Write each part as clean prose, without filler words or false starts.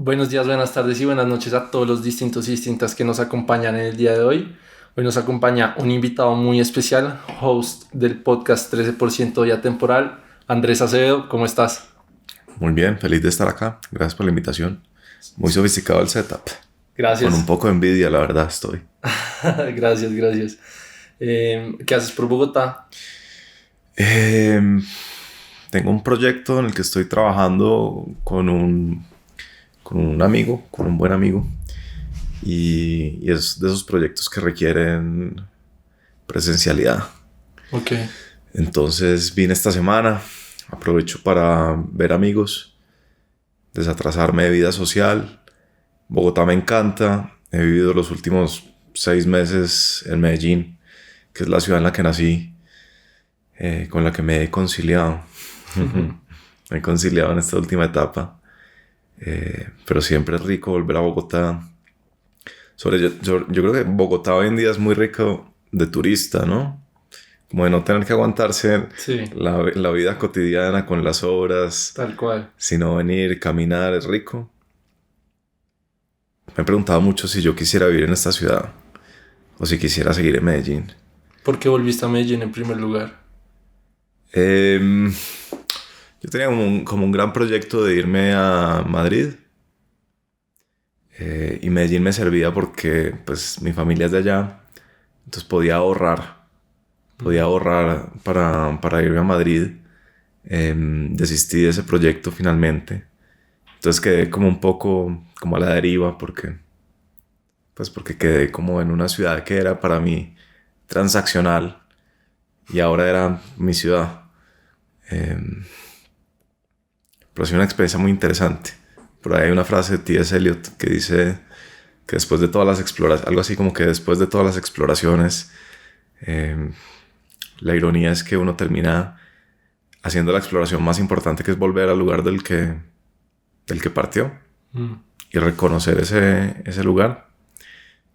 Buenos días, buenas tardes y buenas noches a todos los distintos y distintas que nos acompañan en el día de hoy. Hoy nos acompaña un invitado muy especial, host del podcast 13% ya temporal, Andrés Acevedo. ¿Cómo estás? Muy bien, feliz de estar acá. Gracias por la invitación. Muy sofisticado el setup. Gracias. Con un poco de envidia, la verdad, estoy. Gracias. ¿Qué haces por Bogotá? Tengo un proyecto en el que estoy trabajando con un amigo, con un buen amigo. Y es de esos proyectos que requieren presencialidad. Ok. Entonces vine esta semana. Aprovecho para ver amigos, desatrasarme de vida social. Bogotá me encanta. He vivido los últimos 6 meses en Medellín, que es la ciudad en la que nací, con la que me he conciliado. Me he conciliado en esta última etapa. Pero siempre es rico volver a Bogotá. Yo creo que Bogotá hoy en día es muy rico de turista, ¿no? Como de no tener que aguantarse la vida cotidiana con las obras. Tal cual. Sino venir, caminar, es rico. Me he preguntado mucho si yo quisiera vivir en esta ciudad o si quisiera seguir en Medellín. ¿Por qué volviste a Medellín en primer lugar? Yo tenía como un gran proyecto de irme a Madrid. Y Medellín me servía porque pues mi familia es de allá. Entonces podía ahorrar para irme a Madrid. Desistí de ese proyecto finalmente. Entonces quedé como un poco como a la deriva porque quedé como en una ciudad que era para mí transaccional y ahora era mi ciudad. Pero ha sido una experiencia muy interesante. Por ahí hay una frase de T.S. Eliot que dice que después de todas las exploraciones, algo así como que después de todas las exploraciones, la ironía es que uno termina haciendo la exploración más importante, que es volver al lugar del que partió y reconocer ese lugar.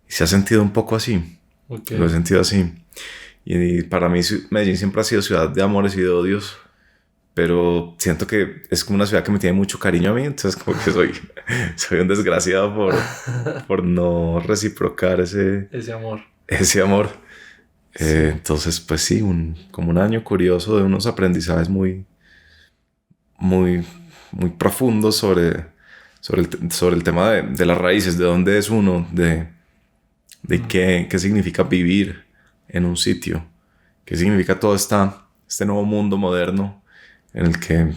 Y se ha sentido un poco así. Okay. Lo he sentido así. Y para mí Medellín siempre ha sido ciudad de amores y de odios, pero siento que es como una ciudad que me tiene mucho cariño a mí, entonces como que soy un desgraciado por no reciprocar ese amor. Entonces pues sí, como un año curioso de unos aprendizajes muy profundos sobre el tema de las raíces, de dónde es uno, de qué significa vivir en un sitio, qué significa todo este nuevo mundo moderno en el que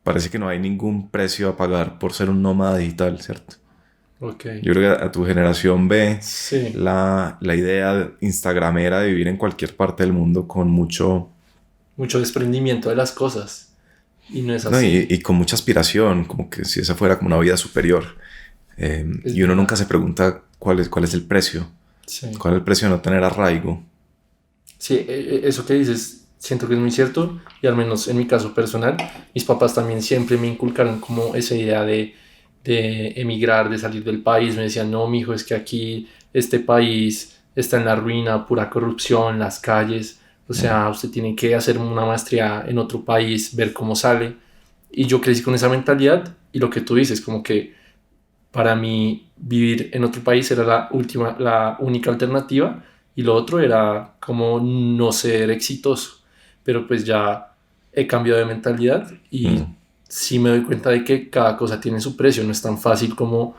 parece que no hay ningún precio a pagar por ser un nómada digital, ¿cierto? Okay. Yo creo que a tu generación ve sí. la idea instagramera de vivir en cualquier parte del mundo con mucho desprendimiento de las cosas. Y no es así. No, y con mucha aspiración, como que si esa fuera como una vida superior. Y uno nunca se pregunta cuál es el precio. Sí. ¿Cuál es el precio de no tener arraigo? Sí, eso que dices siento que es muy cierto, y al menos en mi caso personal, mis papás también siempre me inculcaron como esa idea de emigrar, de salir del país. Me decían, no, mijo, es que aquí este país está en la ruina, pura corrupción, las calles. O sea, usted tiene que hacer una maestría en otro país, ver cómo sale. Y yo crecí con esa mentalidad, y lo que tú dices, como que para mí vivir en otro país era la única alternativa, y lo otro era como no ser exitoso. Pero pues ya he cambiado de mentalidad y sí me doy cuenta de que cada cosa tiene su precio. No es tan fácil como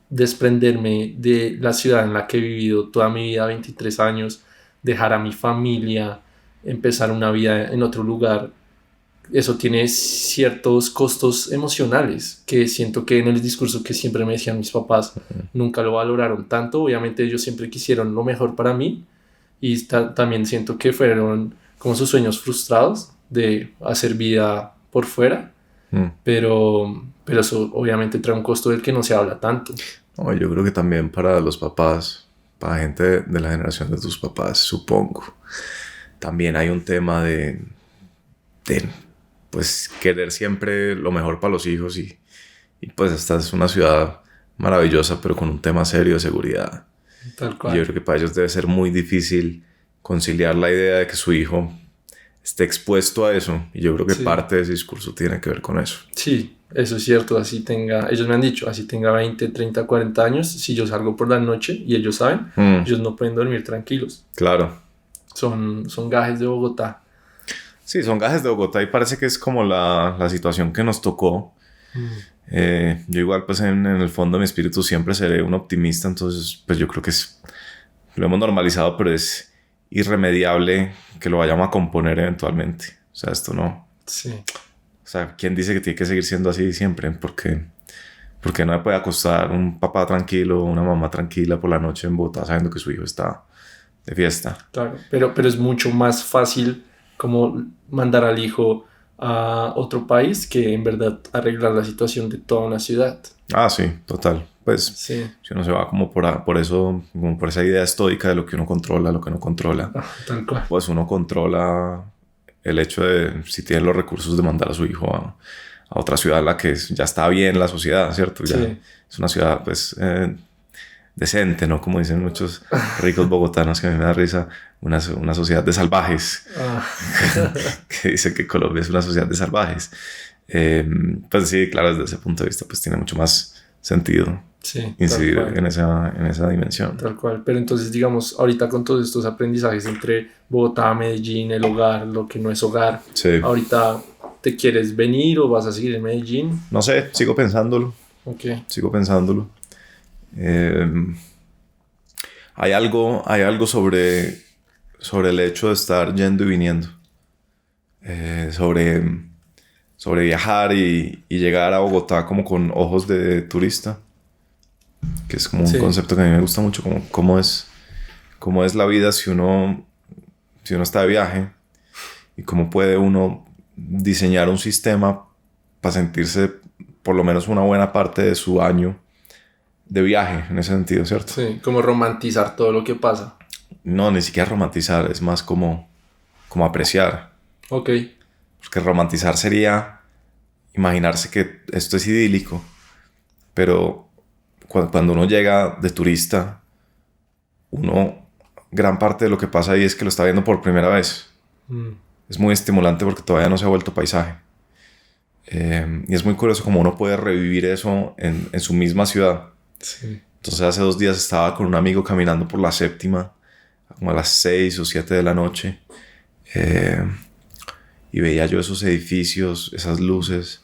desprenderme de la ciudad en la que he vivido toda mi vida, 23 años, dejar a mi familia, empezar una vida en otro lugar. Eso tiene ciertos costos emocionales que siento que en el discurso que siempre me decían mis papás nunca lo valoraron tanto. Obviamente ellos siempre quisieron lo mejor para mí, y también siento que fueron como sus sueños frustrados de hacer vida por fuera, pero eso obviamente trae un costo del que no se habla tanto. No, yo creo que también para los papás, para gente de la generación de tus papás, supongo, también hay un tema de pues querer siempre lo mejor para los hijos, y pues esta es una ciudad maravillosa, pero con un tema serio de seguridad. Tal cual. Yo creo que para ellos debe ser muy difícil conciliar la idea de que su hijo esté expuesto a eso, y yo creo que parte de ese discurso tiene que ver con eso. Sí, Eso es cierto, ellos me han dicho, así tenga 20, 30, 40 años, si yo salgo por la noche y ellos saben, ellos no pueden dormir tranquilos. Claro. Son gajes de Bogotá. Sí, son gajes de Bogotá y parece que es como la situación que nos tocó. Yo igual pues en el fondo de mi espíritu siempre seré un optimista, entonces pues yo creo que lo hemos normalizado, pero es irremediable que lo vayamos a componer eventualmente. O sea, esto no... Sí. O sea, ¿quién dice que tiene que seguir siendo así siempre? Porque no me puede acostar un papá tranquilo, una mamá tranquila por la noche en Bogotá sabiendo que su hijo está de fiesta. Claro, pero es mucho más fácil como mandar al hijo a otro país que en verdad arreglar la situación de toda una ciudad. Ah, sí, total. Pues Sí. si uno se va como por eso, como por esa idea estoica de lo que uno controla, lo que no controla, Tal cual. pues uno controla el hecho de si tiene los recursos de mandar a su hijo a otra ciudad en la que ya está bien la sociedad, ¿cierto? Ya Sí. es una ciudad pues decente, ¿no? Como dicen muchos ricos bogotanos, que a mí me da risa, una sociedad de salvajes. Que dicen que Colombia es una sociedad de salvajes. Pues sí, claro, desde ese punto de vista pues tiene mucho más sentido Sí, incidir en esa dimensión. Tal cual. Pero entonces, digamos, ahorita con todos estos aprendizajes entre Bogotá, Medellín, el hogar, lo que no es hogar, Sí. ahorita ¿te quieres venir o vas a seguir en Medellín? No sé, sigo pensándolo. Ok. Sigo pensándolo. Hay algo sobre el hecho de estar yendo y viniendo. Sobre viajar y llegar a Bogotá como con ojos de turista. Que es como un Sí. concepto que a mí me gusta mucho. Como cómo es la vida si uno está de viaje. Y cómo puede uno diseñar un sistema para sentirse por lo menos una buena parte de su año de viaje, en ese sentido, ¿cierto? Sí, como romantizar todo lo que pasa. No, ni siquiera romantizar, es más como apreciar. Ok. Porque romantizar sería imaginarse que esto es idílico, pero cuando uno llega de turista, gran parte de lo que pasa ahí es que lo está viendo por primera vez. Es muy estimulante porque todavía no se ha vuelto paisaje. Y es muy curioso cómo uno puede revivir eso en su misma ciudad. Sí. Entonces hace 2 días estaba con un amigo caminando por la Séptima, como a las 6 o 7 de la noche. Y veía yo esos edificios, esas luces.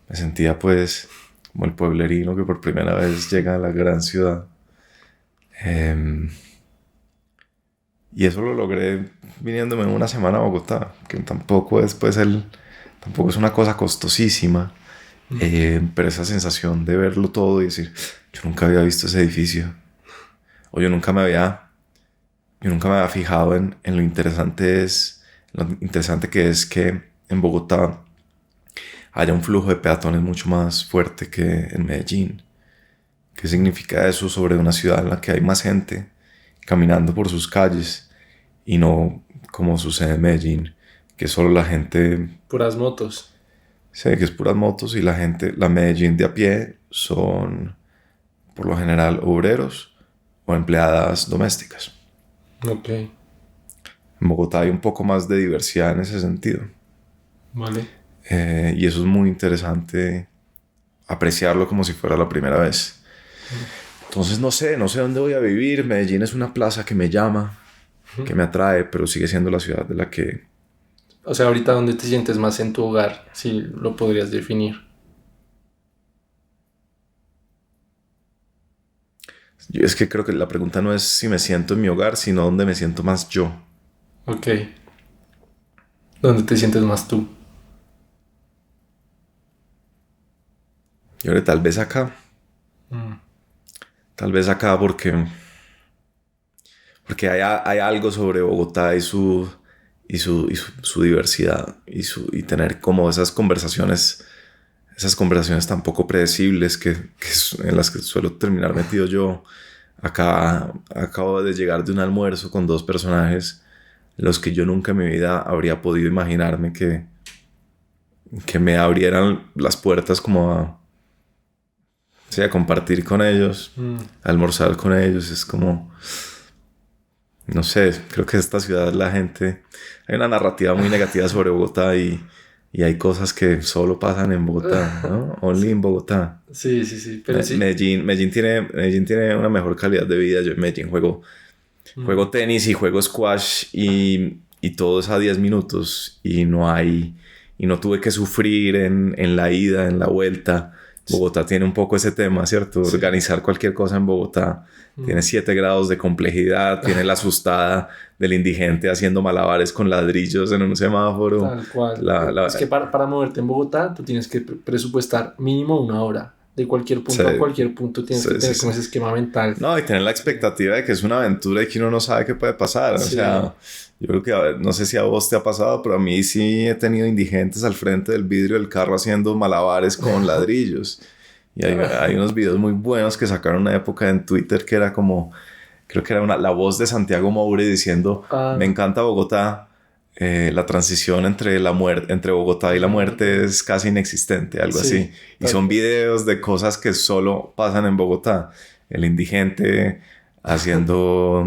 Me sentía pues como el pueblerino que por primera vez llega a la gran ciudad. Y eso lo logré viniéndome una semana a Bogotá, que tampoco es una cosa costosísima. Pero esa sensación de verlo todo y decir, yo nunca había visto ese edificio. O yo nunca me había fijado en lo interesante que es que en Bogotá haya un flujo de peatones mucho más fuerte que en Medellín. ¿Qué significa eso sobre una ciudad en la que hay más gente caminando por sus calles y no como sucede en Medellín, que solo la gente... Puras motos. Sí, que es puras motos y la Medellín de a pie son por lo general obreros o empleadas domésticas. Ok. En Bogotá hay un poco más de diversidad en ese sentido. Vale. Y eso es muy interesante apreciarlo como si fuera la primera vez. Entonces no sé dónde voy a vivir. Medellín es una plaza que me llama, que me atrae, pero sigue siendo la ciudad de la que... O sea, ahorita ¿dónde te sientes más en tu hogar? Si lo podrías definir. Es que creo que la pregunta no es si me siento en mi hogar, sino dónde me siento más yo. Ok. ¿Dónde te sientes más tú? Yo creo que tal vez acá. Tal vez acá porque hay algo sobre Bogotá y su diversidad y tener como esas conversaciones tan poco predecibles en las que suelo terminar metido yo. Acá acabo de llegar de un almuerzo con 2 personajes los que yo nunca en mi vida habría podido imaginarme que me abrieran las puertas como a compartir con ellos, a almorzar con ellos. Es como... No sé, creo que esta ciudad hay una narrativa muy negativa sobre Bogotá y y hay cosas que solo pasan en Bogotá, ¿no? Only en Bogotá. Sí, sí, sí, pero sí. Medellín tiene una mejor calidad de vida. Yo en Medellín juego tenis y juego squash y todo es a 10 minutos y no tuve que sufrir en la ida, en la vuelta. Bogotá tiene un poco ese tema, ¿cierto? Sí. Organizar cualquier cosa en Bogotá. Tiene 7 grados de complejidad, tiene la asustada del indigente haciendo malabares con ladrillos en un semáforo. Tal cual. Es que para moverte en Bogotá, tú tienes que presupuestar mínimo 1 hora. De cualquier punto a cualquier punto tienes que tener como ese esquema mental. No, y tener la expectativa de que es una aventura y que uno no sabe qué puede pasar. O sea, yo creo que, no sé si a vos te ha pasado, pero a mí sí he tenido indigentes al frente del vidrio del carro haciendo malabares con ladrillos. Y hay unos videos muy buenos que sacaron una época en Twitter que era como, creo que era la voz de Santiago Moure diciendo, me encanta Bogotá, la transición entre Bogotá y la muerte es casi inexistente, algo así. Y son videos de cosas que solo pasan en Bogotá. El indigente haciendo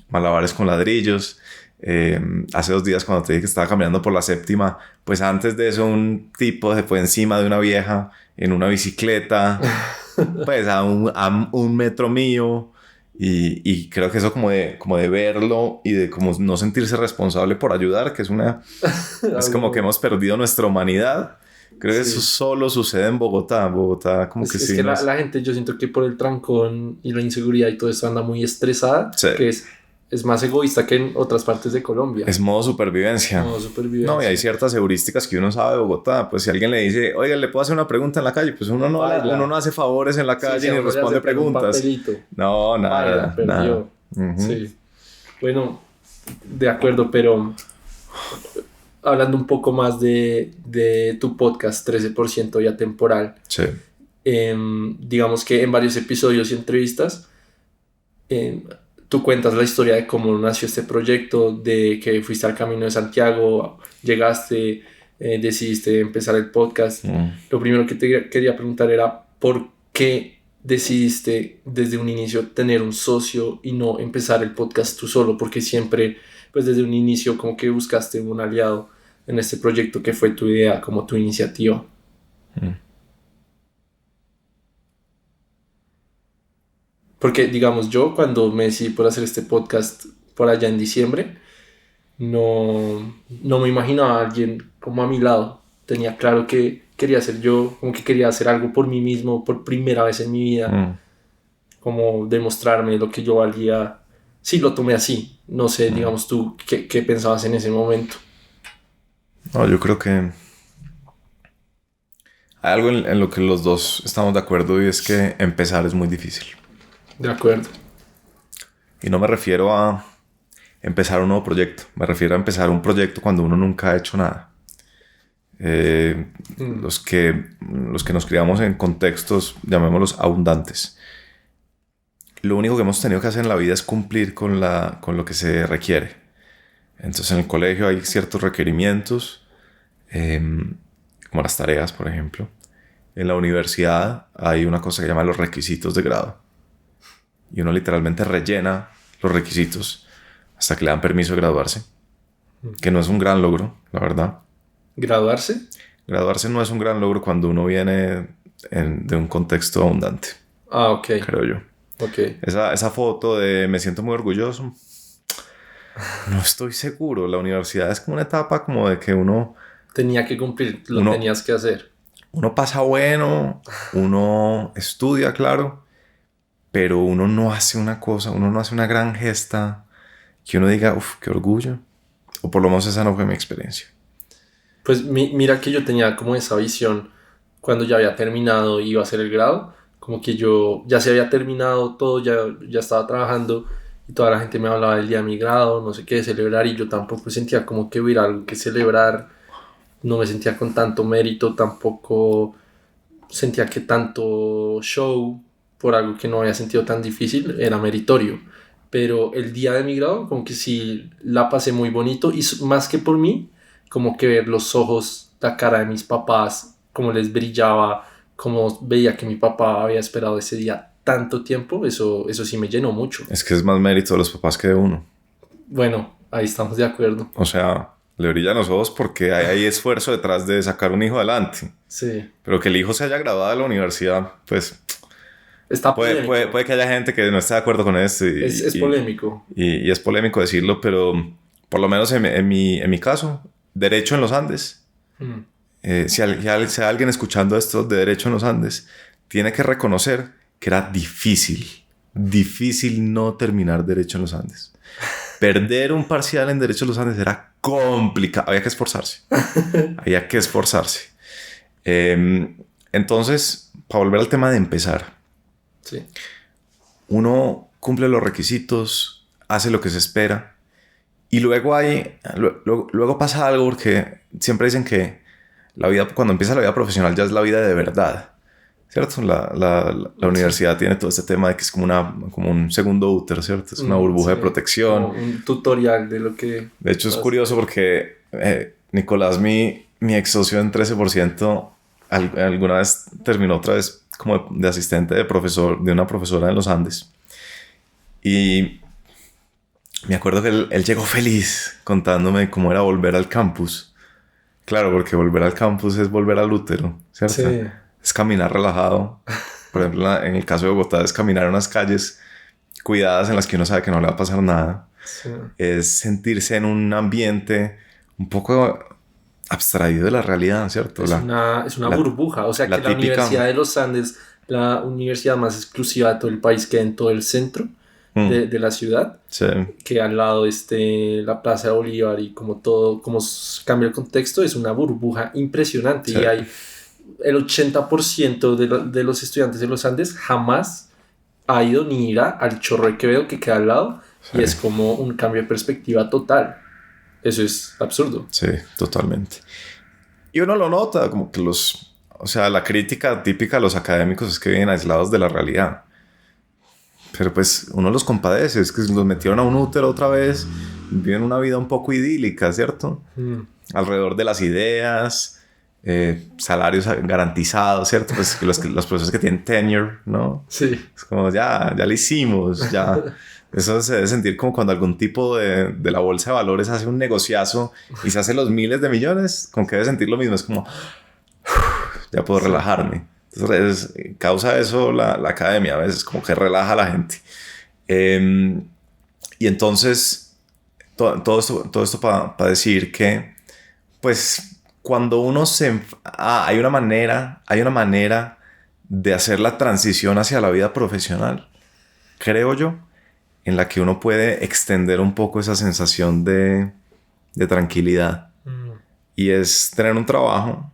malabares con ladrillos. Hace 2 días cuando te dije que estaba caminando por la séptima, pues antes de eso un tipo se fue encima de una vieja en una bicicleta, pues a un metro mío. Y creo que eso como de verlo y de como no sentirse responsable por ayudar, que es como que hemos perdido nuestra humanidad. Creo que eso solo sucede en Bogotá. Bogotá como que es sí. Que la gente, yo siento que por el trancón y la inseguridad y todo eso anda muy estresada, que es más egoísta que en otras partes de Colombia. Es modo supervivencia. No, y hay ciertas heurísticas que uno sabe de Bogotá. Pues si alguien le dice, oiga, ¿le puedo hacer una pregunta en la calle? Pues uno no hace favores en la calle ni responde preguntas. No, nada. Nada. Sí. Bueno, de acuerdo, pero hablando un poco más de tu podcast 13% y Atemporal. Sí. Digamos que en varios episodios y entrevistas tú cuentas la historia de cómo nació este proyecto, de que fuiste al Camino de Santiago, llegaste, decidiste empezar el podcast. Lo primero que te quería preguntar era ¿por qué decidiste desde un inicio tener un socio y no empezar el podcast tú solo? Porque siempre, pues desde un inicio como que buscaste un aliado en este proyecto que fue tu idea, como tu iniciativa. Porque, digamos, yo cuando me decidí por hacer este podcast por allá en diciembre, no me imaginaba a alguien como a mi lado. Tenía claro que quería ser yo, como que quería hacer algo por mí mismo, por primera vez en mi vida. Como demostrarme lo que yo valía. Sí, lo tomé así. No sé, digamos tú, ¿qué pensabas en ese momento? No, yo creo que hay algo en lo que los dos estamos de acuerdo y es que empezar es muy difícil. De acuerdo. Y no me refiero a empezar un nuevo proyecto. Me refiero a empezar un proyecto cuando uno nunca ha hecho nada. Los que nos criamos en contextos, llamémoslos abundantes. Lo único que hemos tenido que hacer en la vida es cumplir con lo que se requiere. Entonces en el colegio hay ciertos requerimientos, como las tareas, por ejemplo. En la universidad hay una cosa que se llama los requisitos de grado. Y uno literalmente rellena los requisitos hasta que le dan permiso de graduarse. Que no es un gran logro, la verdad. ¿Graduarse? Graduarse no es un gran logro cuando uno viene de un contexto abundante. Ah, ok. Creo yo. Okay. Esa foto de me siento muy orgulloso. No estoy seguro. La universidad es como una etapa como de que uno... Tenía que cumplir, tenías que hacer. Uno pasa bueno, uno estudia, claro, pero uno no hace una cosa, uno no hace una gran gesta que uno diga, uff, qué orgullo. O por lo menos esa no fue mi experiencia. Pues mira que yo tenía como esa visión cuando ya había terminado y iba a hacer el grado. Como que yo ya se había terminado todo, ya estaba trabajando y toda la gente me hablaba del día de mi grado, no sé qué, celebrar, y yo tampoco sentía como que hubiera algo que celebrar. No me sentía con tanto mérito, tampoco sentía que tanto show por algo que no había sentido tan difícil era meritorio. Pero el día de mi grado como que sí la pasé muy bonito, y más que por mí, como que ver los ojos, la cara de mis papás, cómo les brillaba, cómo veía que mi papá había esperado ese día tanto tiempo, eso sí me llenó mucho. Es que es más mérito de los papás que de uno. Bueno, ahí estamos de acuerdo. O sea, le brillan los ojos porque hay esfuerzo detrás de sacar un hijo adelante. Sí. Pero que el hijo se haya graduado de la universidad, pues Está polémico. puede que haya gente que no esté de acuerdo con esto. Es polémico. Y es polémico decirlo, pero por lo menos en mi caso, Derecho en los Andes. Si alguien escuchando esto de Derecho en los Andes, tiene que reconocer que era difícil no terminar Derecho en los Andes. Perder un parcial en Derecho en los Andes era complicado. Había que esforzarse. Entonces, para volver al tema de empezar. Sí. Uno cumple los requisitos, hace lo que se espera. Y luego luego pasa algo, porque siempre dicen que la vida, cuando empieza la vida profesional, ya es la vida de verdad. ¿Cierto? La universidad tiene todo este tema de que es como un segundo útero, ¿cierto? Es una burbuja de protección. Como un tutorial de lo que... De hecho, es curioso porque Nicolás, mi ex socio en 13%, alguna vez terminó otra vez como de asistente de una profesora en los Andes. Y me acuerdo que él llegó feliz contándome cómo era volver al campus. Claro, porque volver al campus es volver al útero, ¿cierto? Sí. Es caminar relajado. Por ejemplo, en el caso de Bogotá, es caminar en unas calles cuidadas en las que uno sabe que no le va a pasar nada. Sí. Es sentirse en un ambiente un poco abstraído de la realidad, ¿cierto? Es una burbuja. O sea, que la típica Universidad de los Andes, la universidad más exclusiva de todo el país, queda en todo el centro de la ciudad. Sí. Que al lado la Plaza de Bolívar y como todo, como cambia el contexto, es una burbuja impresionante. Sí. Y hay el 80% de los estudiantes de los Andes jamás ha ido ni irá al Chorro de Quevedo que queda al lado. Sí. Y es como un cambio de perspectiva total. Eso es absurdo. Sí, totalmente. Y uno lo nota, como que la crítica típica de los académicos es que viven aislados de la realidad. Pero pues uno los compadece, es que los metieron a un útero otra vez, viven una vida un poco idílica, ¿cierto? Alrededor de las ideas, salarios garantizados, ¿cierto? Pues los profesores que tienen tenure, ¿no? Sí. Es como ya lo hicimos, ya... Eso se debe sentir como cuando algún tipo de la bolsa de valores hace un negociazo y se hace los miles de millones, con que debe sentir lo mismo. Es como, ya puedo relajarme. Entonces, causa eso la academia a veces, como que relaja a la gente. Y entonces, todo esto para decir que, pues, cuando uno hay una manera de hacer la transición hacia la vida profesional, creo yo, en la que uno puede extender un poco esa sensación de tranquilidad. Y es tener un trabajo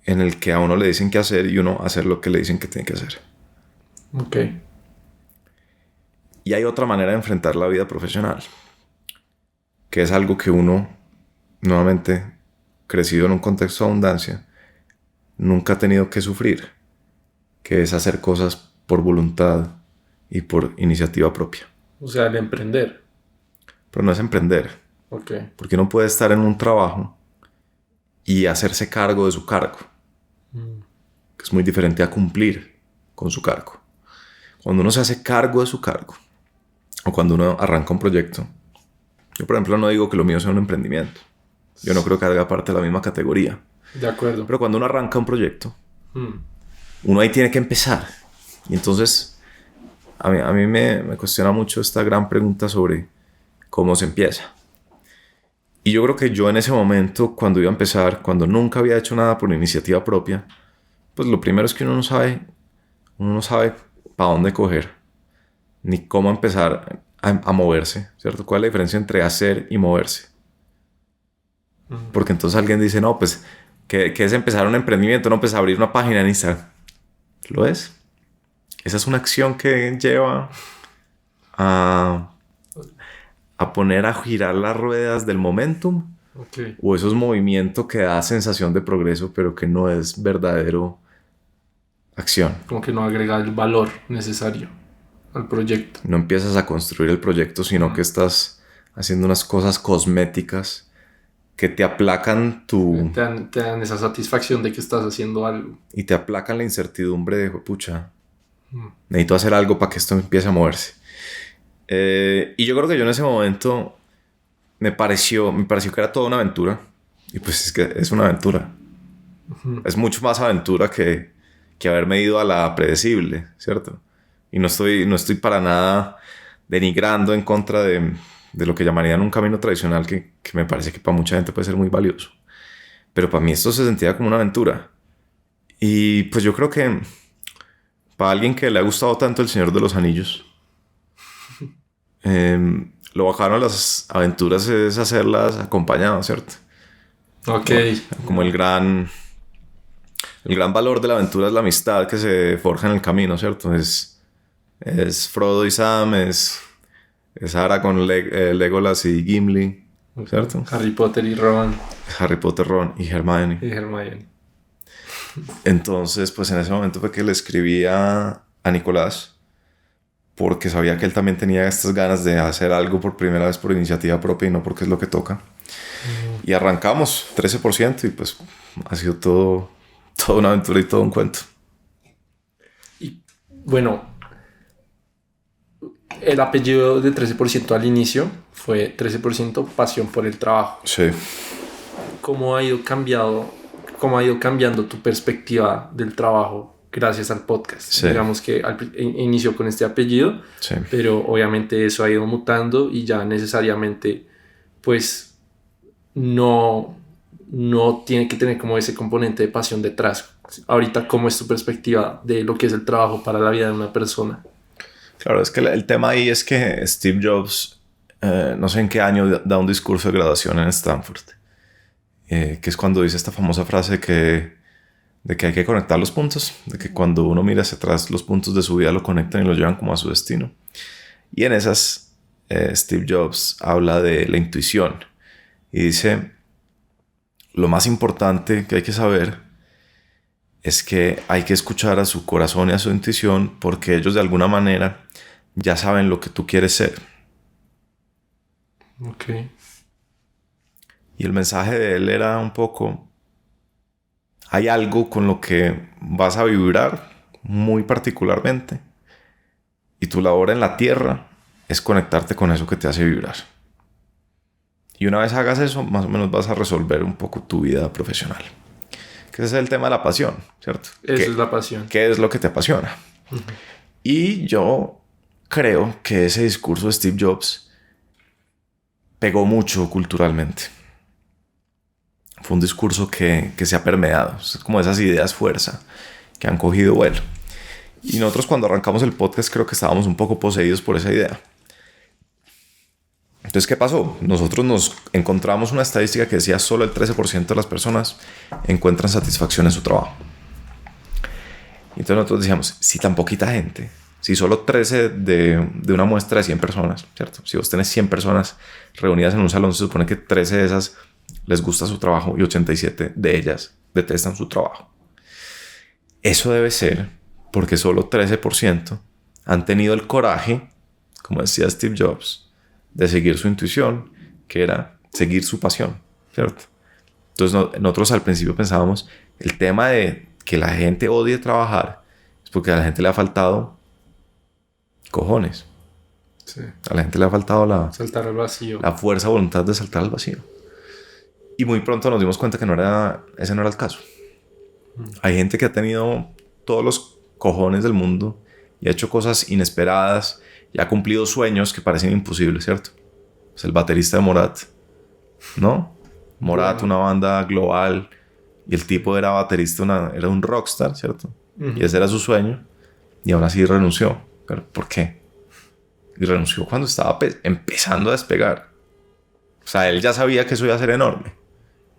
en el que a uno le dicen qué hacer y uno hacer lo que le dicen que tiene que hacer. Ok. Y hay otra manera de enfrentar la vida profesional, que es algo que uno, nuevamente, crecido en un contexto de abundancia, nunca ha tenido que sufrir, que es hacer cosas por voluntad y por iniciativa propia. O sea, el emprender. Pero no es emprender. Ok. Porque uno puede estar en un trabajo y hacerse cargo de su cargo. Que es muy diferente a cumplir con su cargo. Cuando uno se hace cargo de su cargo, o cuando uno arranca un proyecto, yo por ejemplo no digo que lo mío sea un emprendimiento. Yo no creo que haga parte de la misma categoría. De acuerdo. Pero cuando uno arranca un proyecto, uno ahí tiene que empezar. Y entonces... A mí me cuestiona mucho esta gran pregunta sobre cómo se empieza. Y yo creo que yo en ese momento, cuando iba a empezar, cuando nunca había hecho nada por iniciativa propia, pues lo primero es que uno no sabe para dónde coger, ni cómo empezar a moverse, ¿cierto? ¿Cuál es la diferencia entre hacer y moverse? Porque entonces alguien dice, no, pues, ¿qué es empezar un emprendimiento? No, pues abrir una página en Instagram. ¿Lo es? Esa es una acción que lleva a poner a girar las ruedas del momentum. Okay. O eso es movimiento que da sensación de progreso, pero que no es verdadero acción. Como que no agrega el valor necesario al proyecto. No empiezas a construir el proyecto, sino que estás haciendo unas cosas cosméticas que te aplacan Te dan esa satisfacción de que estás haciendo algo. Y te aplacan la incertidumbre de, pucha, necesito hacer algo para que esto empiece a moverse. Y yo creo que yo en ese momento me pareció que era toda una aventura. Y pues es que es una aventura. Es mucho más aventura que haberme ido a la predecible, ¿cierto? Y no estoy para nada denigrando en contra de lo que llamarían un camino tradicional que me parece que para mucha gente puede ser muy valioso. Pero para mí esto se sentía como una aventura. Y pues yo creo que para alguien que le ha gustado tanto El Señor de los Anillos, lo bajano de las aventuras es hacerlas acompañadas, ¿cierto? Ok. Como el gran valor de la aventura es la amistad que se forja en el camino, ¿cierto? Es Frodo y Sam, es Aragorn, Legolas y Gimli, ¿cierto? Harry Potter y Ron. Harry Potter, Ron y Hermione. Y Hermione. Entonces, pues en ese momento fue que le escribí a Nicolás, porque sabía que él también tenía estas ganas de hacer algo por primera vez por iniciativa propia y no porque es lo que toca. Y arrancamos 13% y pues ha sido toda una aventura y todo un cuento. Y bueno, el apellido de 13% al inicio fue 13% pasión por el trabajo. Sí. ¿Cómo ha ido cambiando tu perspectiva del trabajo gracias al podcast? Sí. Digamos que inició con este apellido, Sí. pero obviamente eso ha ido mutando y ya necesariamente pues no tiene que tener como ese componente de pasión detrás. Ahorita, ¿cómo es tu perspectiva de lo que es el trabajo para la vida de una persona? Claro, es que el tema ahí es que Steve Jobs, no sé en qué año, da un discurso de graduación en Stanford, que es cuando dice esta famosa frase de que hay que conectar los puntos, de que cuando uno mira hacia atrás los puntos de su vida lo conectan y lo llevan como a su destino. Y en esas, Steve Jobs habla de la intuición y dice: lo más importante que hay que saber es que hay que escuchar a su corazón y a su intuición, porque ellos de alguna manera ya saben lo que tú quieres ser. Ok. Y el mensaje de él era un poco: hay algo con lo que vas a vibrar muy particularmente, y tu labor en la tierra es conectarte con eso que te hace vibrar. Y una vez hagas eso, más o menos vas a resolver un poco tu vida profesional. Que ese es el tema de la pasión, ¿cierto? Esa es la pasión. ¿Qué es lo que te apasiona? Uh-huh. Y yo creo que ese discurso de Steve Jobs pegó mucho culturalmente. Fue un discurso que se ha permeado. Es como esas ideas fuerza que han cogido vuelo. Y nosotros, cuando arrancamos el podcast, creo que estábamos un poco poseídos por esa idea. Entonces, ¿qué pasó? Nosotros nos encontramos una estadística que decía solo el 13% de las personas encuentran satisfacción en su trabajo. Y entonces nosotros decíamos, si tan poquita gente, si solo 13 de una muestra de 100 personas, ¿cierto? Si vos tenés 100 personas reunidas en un salón, se supone que 13 de esas les gusta su trabajo y 87 de ellas detestan su trabajo. Eso debe ser porque solo 13% han tenido el coraje, como decía Steve Jobs, de seguir su intuición, que era seguir su pasión, ¿cierto? Entonces nosotros al principio pensábamos, el tema de que la gente odie trabajar es porque a la gente le ha faltado cojones. Sí. A la gente le ha faltado saltar al vacío. La fuerza de voluntad de saltar al vacío. Y muy pronto nos dimos cuenta que ese no era el caso. Hay gente que ha tenido todos los cojones del mundo y ha hecho cosas inesperadas y ha cumplido sueños que parecen imposibles, ¿cierto? Es el baterista de Morat, ¿no? Morat, bueno, una banda global, y el tipo era baterista, era un rockstar, ¿cierto? Uh-huh. Y ese era su sueño, y aún así renunció. ¿Pero por qué? Y renunció cuando estaba empezando a despegar. O sea, él ya sabía que eso iba a ser enorme,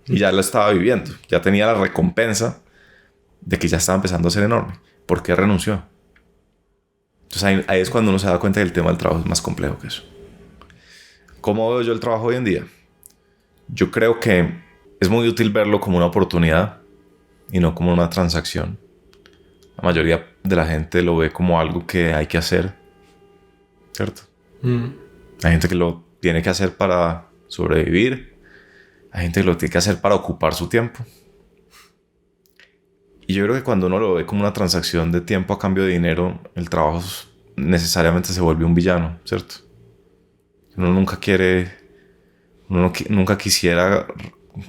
y ya lo estaba viviendo, ya tenía la recompensa de que ya estaba empezando a ser enorme. ¿Por qué renunció? Entonces ahí es cuando uno se da cuenta que el tema del trabajo es más complejo que eso. ¿Cómo veo yo el trabajo hoy en día? Yo creo que es muy útil verlo como una oportunidad y no como una transacción. La mayoría de la gente lo ve como algo que hay que hacer, ¿cierto? Hay gente que lo tiene que hacer para sobrevivir. Hay gente que lo tiene que hacer para ocupar su tiempo. Y yo creo que cuando uno lo ve como una transacción de tiempo a cambio de dinero, el trabajo necesariamente se vuelve un villano, ¿cierto? Uno nunca quiere Uno nunca quisiera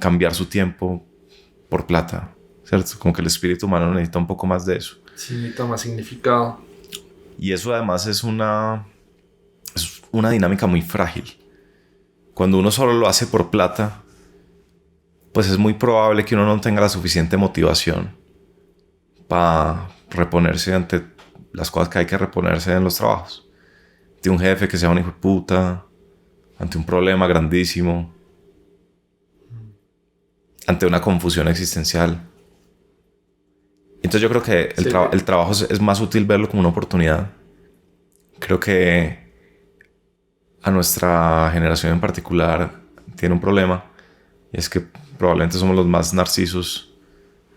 cambiar su tiempo por plata, ¿cierto? Como que el espíritu humano necesita un poco más de eso. Sí, necesita más significado. Y eso además es una dinámica muy frágil. Cuando uno solo lo hace por plata, pues es muy probable que uno no tenga la suficiente motivación para reponerse ante las cosas que hay que reponerse en los trabajos. Ante un jefe que sea un hijo de puta, ante un problema grandísimo, ante una confusión existencial. Entonces yo creo que el trabajo es más útil verlo como una oportunidad. Creo que a nuestra generación en particular tiene un problema, y es que probablemente somos los más narcisos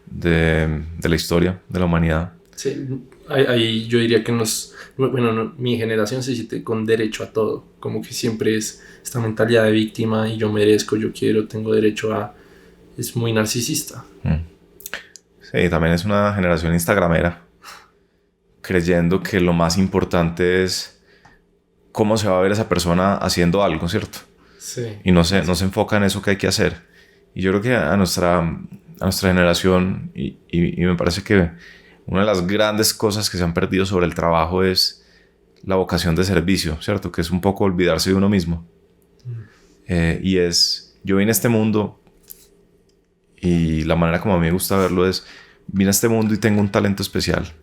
de la historia de la humanidad. Sí, ahí yo diría que mi generación se siente con derecho a todo, como que siempre es esta mentalidad de víctima y yo merezco, yo quiero, tengo derecho a... Es muy narcisista. Sí, también es una generación instagramera, creyendo que lo más importante es cómo se va a ver esa persona haciendo algo, ¿cierto? Sí. Y no se enfoca en eso que hay que hacer. Y yo creo que a nuestra generación, y me parece que una de las grandes cosas que se han perdido sobre el trabajo es la vocación de servicio, ¿cierto? Que es un poco olvidarse de uno mismo. Y yo vine a este mundo, y la manera como a mí me gusta verlo es, vine a este mundo y tengo un talento especial.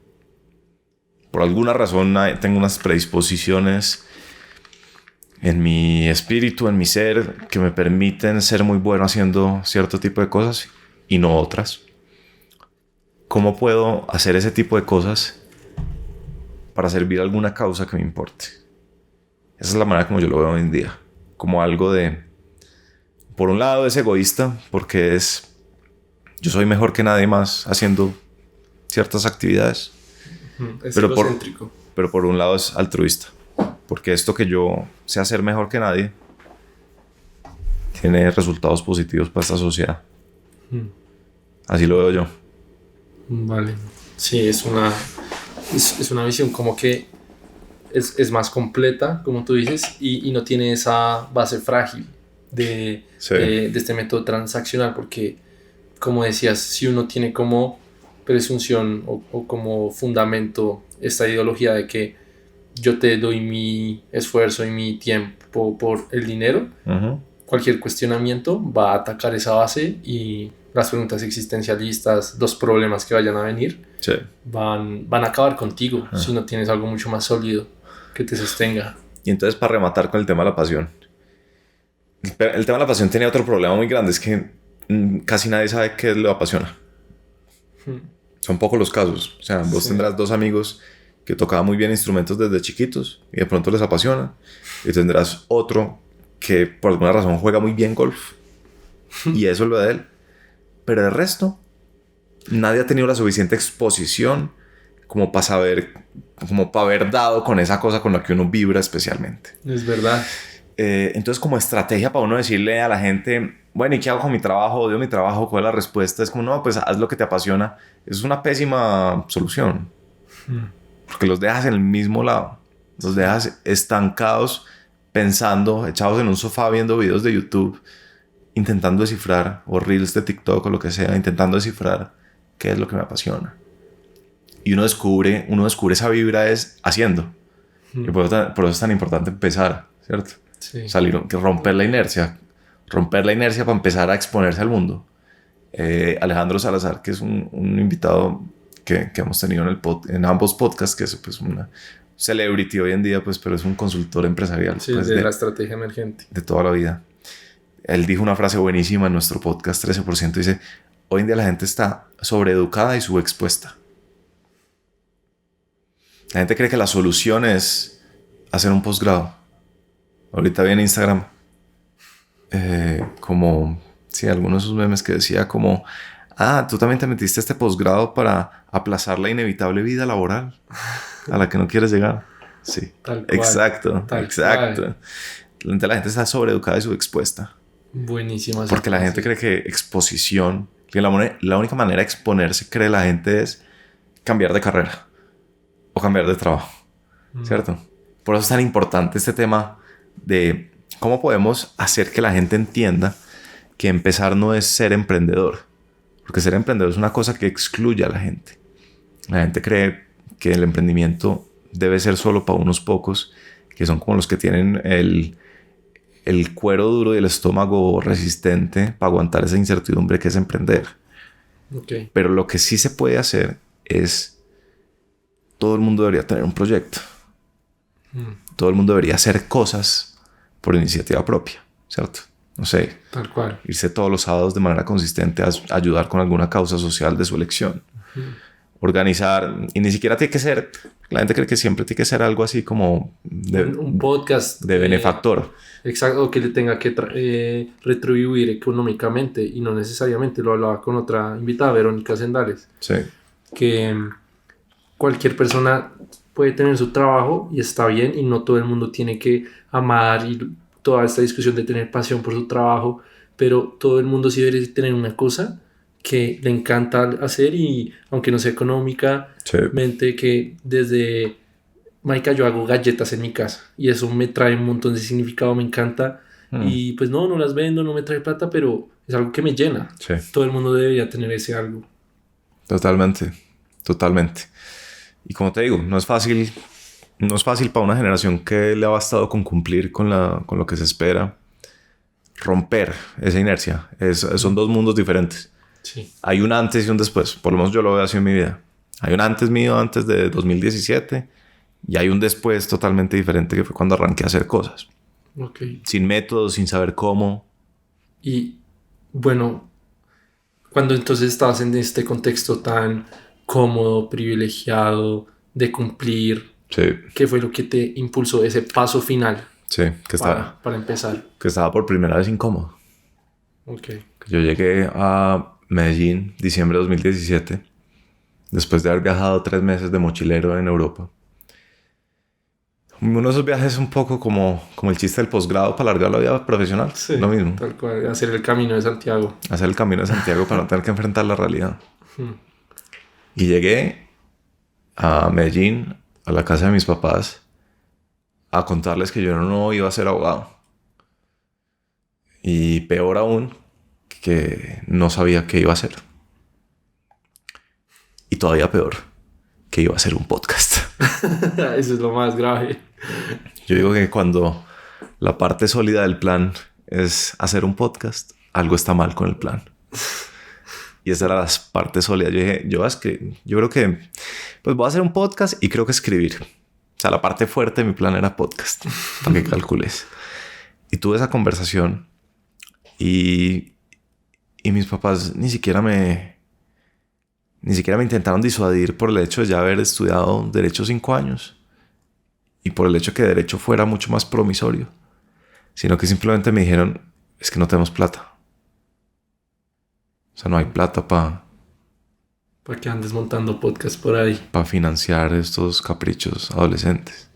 Por alguna razón tengo unas predisposiciones en mi espíritu, en mi ser, que me permiten ser muy bueno haciendo cierto tipo de cosas y no otras. ¿Cómo puedo hacer ese tipo de cosas para servir a alguna causa que me importe? Esa es la manera como yo lo veo hoy en día. Como algo de... Por un lado es egoísta, porque yo soy mejor que nadie más haciendo ciertas actividades. Es egocéntrico. Pero por un lado es altruista. Porque esto que yo sé hacer mejor que nadie tiene resultados positivos para esta sociedad. Así lo veo yo. Vale. Sí, es una visión como que es más completa, como tú dices, y no tiene esa base frágil de este método transaccional, porque, como decías, si uno tiene como presunción o como fundamento esta ideología de que yo te doy mi esfuerzo y mi tiempo por el dinero, cualquier cuestionamiento va a atacar esa base y las preguntas existencialistas, los problemas que vayan a venir, van a acabar contigo si no tienes algo mucho más sólido que te sostenga. Y entonces, para rematar con el tema de la pasión, el tema de la pasión tiene otro problema muy grande, es que casi nadie sabe qué le apasiona. Son pocos los casos. O sea, vos tendrás dos amigos que tocaban muy bien instrumentos desde chiquitos y de pronto les apasiona, y tendrás otro que por alguna razón juega muy bien golf y eso es lo de él, pero el resto nadie ha tenido la suficiente exposición como para saber, como para haber dado con esa cosa con la que uno vibra especialmente. Es verdad. Entonces, como estrategia para uno decirle a la gente, bueno, ¿y qué hago con mi trabajo? ¿Odio mi trabajo? ¿Cuál es la respuesta? Es como, no, pues haz lo que te apasiona. Es una pésima solución. Porque los dejas en el mismo lado. Los dejas estancados, pensando, echados en un sofá viendo videos de YouTube, intentando descifrar, o reels de TikTok o lo que sea, intentando descifrar qué es lo que me apasiona. Y uno descubre esa vibra es haciendo. Y por eso es tan importante empezar, ¿cierto? Sí. Romper la inercia para empezar a exponerse al mundo. Alejandro Salazar, que es un invitado que hemos tenido en ambos podcasts, que es pues una celebrity hoy en día, pues, pero es un consultor empresarial. Sí, pues, de la estrategia emergente. De toda la vida. Él dijo una frase buenísima en nuestro podcast 13%, dice, hoy en día la gente está sobreeducada y subexpuesta. La gente cree que la solución es hacer un posgrado. Ahorita vi en Instagram algunos de esos memes que decía como, tú también te metiste a este posgrado para aplazar la inevitable vida laboral a la que no quieres llegar. Sí, tal cual, exacto. Cual. La gente está sobreeducada y subexpuesta. Buenísima. Porque la gente cree que exposición, que la única manera de exponerse, cree la gente, es cambiar de carrera o cambiar de trabajo, ¿cierto? Por eso es tan importante este tema de ¿cómo podemos hacer que la gente entienda que empezar no es ser emprendedor? Porque ser emprendedor es una cosa que excluye a la gente. La gente cree que el emprendimiento debe ser solo para unos pocos, que son como los que tienen el cuero duro y el estómago resistente para aguantar esa incertidumbre que es emprender. Okay. Pero lo que sí se puede hacer es, todo el mundo debería tener un proyecto. Todo el mundo debería hacer cosas por iniciativa propia, ¿cierto? No sé, Tal cual. irse todos los sábados de manera consistente a ayudar con alguna causa social de su elección. Organizar, y ni siquiera tiene que ser, la gente cree que siempre tiene que ser algo así como un podcast de benefactor. Exacto, que le tenga que retribuir económicamente, y no necesariamente. Lo hablaba con otra invitada, Verónica Sendales, Sí. que cualquier persona puede tener su trabajo y está bien, y no todo el mundo tiene que amar y toda esta discusión de tener pasión por su trabajo, pero todo el mundo sí debe tener una cosa que le encanta hacer, y aunque no sea económicamente, que desde marica, yo hago galletas en mi casa y eso me trae un montón de significado, me encanta. Y pues no las vendo, no me trae plata, pero es algo que me llena. Sí. Todo el mundo debería tener ese algo. Totalmente. Y como te digo, no es fácil para una generación que le ha bastado con cumplir con lo que se espera, romper esa inercia. Son dos mundos diferentes. Sí. Hay un antes y un después. Por lo menos yo lo veo así en mi vida. Hay un antes mío, antes de 2017, y hay un después totalmente diferente, que fue cuando arranqué a hacer cosas. Okay. Sin método, sin saber cómo. Y bueno, cuando entonces estabas en este contexto tan cómodo, privilegiado, de cumplir, Sí. ¿qué fue lo que te impulsó ese paso final? Sí, Para empezar. Que estaba por primera vez incómodo. Okay. Yo llegué a Medellín, diciembre de 2017, después de haber viajado 3 meses de mochilero en Europa. Uno de esos viajes un poco como el chiste del posgrado para alargar la vida profesional. Sí, lo mismo. Tal cual, hacer el camino de Santiago. Hacer el camino de Santiago para no tener que enfrentar la realidad. Y llegué a Medellín, a la casa de mis papás, a contarles que yo no iba a ser abogado. Y peor aún, que no sabía qué iba a hacer. Y todavía peor, que iba a hacer un podcast. Eso es lo más grave. Yo digo que cuando la parte sólida del plan es hacer un podcast, algo está mal con el plan. Y esa era la parte sólida. Yo dije, yo creo que pues voy a hacer un podcast y creo que escribir. O sea, la parte fuerte de mi plan era podcast, para que calcules. Y tuve esa conversación y mis papás ni siquiera me intentaron disuadir por el hecho de ya haber estudiado Derecho 5 años y por el hecho de que Derecho fuera mucho más promisorio, sino que simplemente me dijeron, es que no tenemos plata. O sea, no hay plata para que andes montando podcast por ahí. Para financiar estos caprichos adolescentes.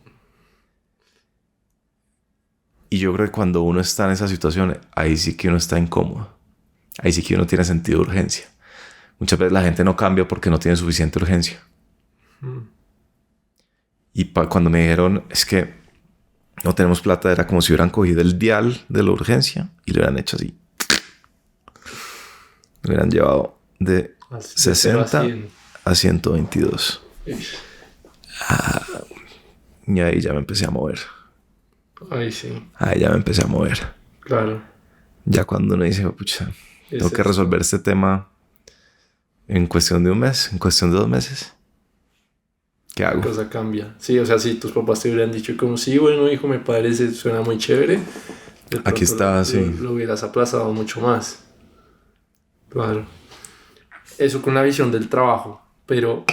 Y yo creo que cuando uno está en esa situación, ahí sí que uno está incómodo. Ahí sí que uno tiene sentido de urgencia. Muchas veces la gente no cambia porque no tiene suficiente urgencia. Y cuando me dijeron, es que no tenemos plata, era como si hubieran cogido el dial de la urgencia y lo hubieran hecho así. Lo hubieran llevado de 60 a 122. Y ahí ya me empecé a mover. Ahí sí. Ahí ya me empecé a mover. Claro. Ya cuando uno dice, pucha, tengo que resolver este tema en cuestión de un mes, en cuestión de 2 meses. ¿Qué hago? La cosa cambia. Sí, o sea, si tus papás te hubieran dicho como, sí, bueno, hijo, me parece, suena muy chévere. Aquí está, sí. Lo hubieras aplazado mucho más. Claro. Eso con la visión del trabajo, pero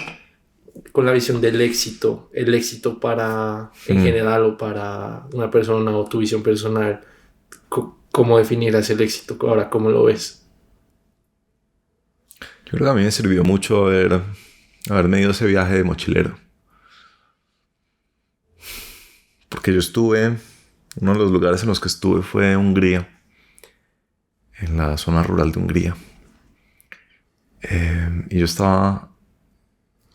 con la visión del éxito, el éxito para en general o para una persona o tu visión personal, ¿cómo definirás el éxito ahora? ¿Cómo lo ves? Yo creo que a mí me sirvió mucho haberme ido ese viaje de mochilero. Porque uno de los lugares en los que estuve fue Hungría, en la zona rural de Hungría. Y yo estaba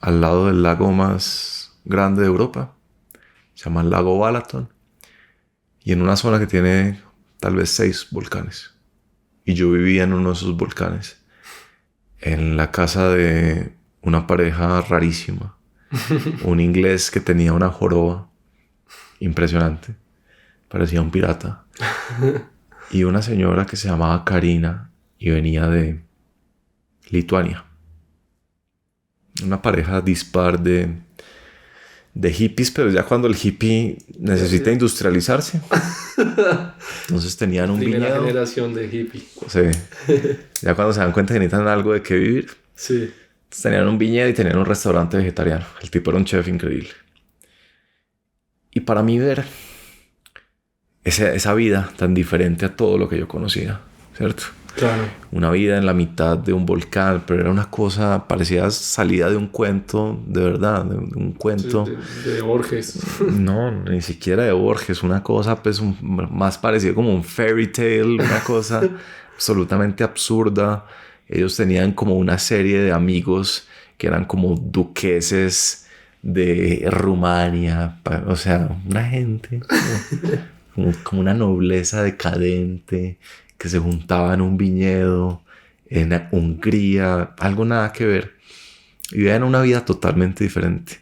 al lado del lago más grande de Europa. Se llama el lago Balaton. Y en una zona que tiene tal vez 6 volcanes. Y yo vivía en uno de esos volcanes, en la casa de una pareja rarísima. Un inglés que tenía una joroba impresionante, parecía un pirata. Y una señora que se llamaba Karina y venía de Lituania. Una pareja dispar de hippies, pero ya cuando el hippie necesita industrializarse. Entonces tenían un Primera viñedo. generación de hippie. Sí. Ya cuando se dan cuenta que necesitan algo de qué vivir. Sí. Tenían un viñedo y tenían un restaurante vegetariano. El tipo era un chef increíble. Y para mí ver esa vida tan diferente a todo lo que yo conocía, ¿cierto? Claro. Una vida en la mitad de un volcán, pero era una cosa, parecía salida de un cuento, de verdad, de un cuento. Sí, de Borges. No, ni siquiera de Borges, una cosa pues más parecida como un fairy tale, una cosa absolutamente absurda. Ellos tenían como una serie de amigos que eran como duqueses de Rumania, o sea, una gente como una nobleza decadente que se juntaba en un viñedo en Hungría, algo nada que ver. Y vivían una vida totalmente diferente.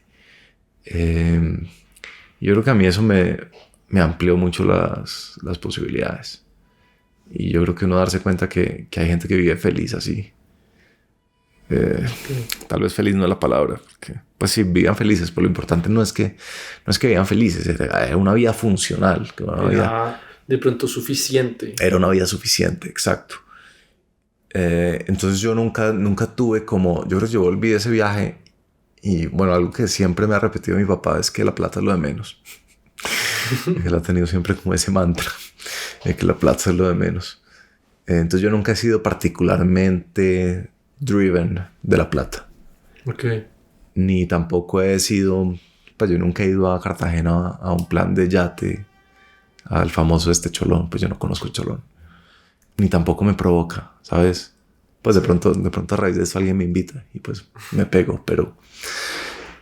Yo creo que a mí eso me amplió mucho las posibilidades. Y yo creo que uno darse cuenta que hay gente que vive feliz así. Tal vez feliz no es la palabra. Porque, pues sí, vivan felices, pero lo importante no es que vivan felices. Era una vida funcional. Era de pronto suficiente. Era una vida suficiente, exacto. Entonces yo nunca tuve como... Yo creo que yo volví de ese viaje y bueno, algo que siempre me ha repetido mi papá es que la plata es lo de menos. Él ha tenido siempre como ese mantra de que la plata es lo de menos. Entonces yo nunca he sido particularmente driven de la plata. Ok. Ni tampoco he sido... Pues yo nunca he ido a Cartagena a un plan de yate, al famoso Cholón. Pues yo no conozco el Cholón. Ni tampoco me provoca, ¿sabes? Pues de pronto a raíz de eso alguien me invita y pues me pego, pero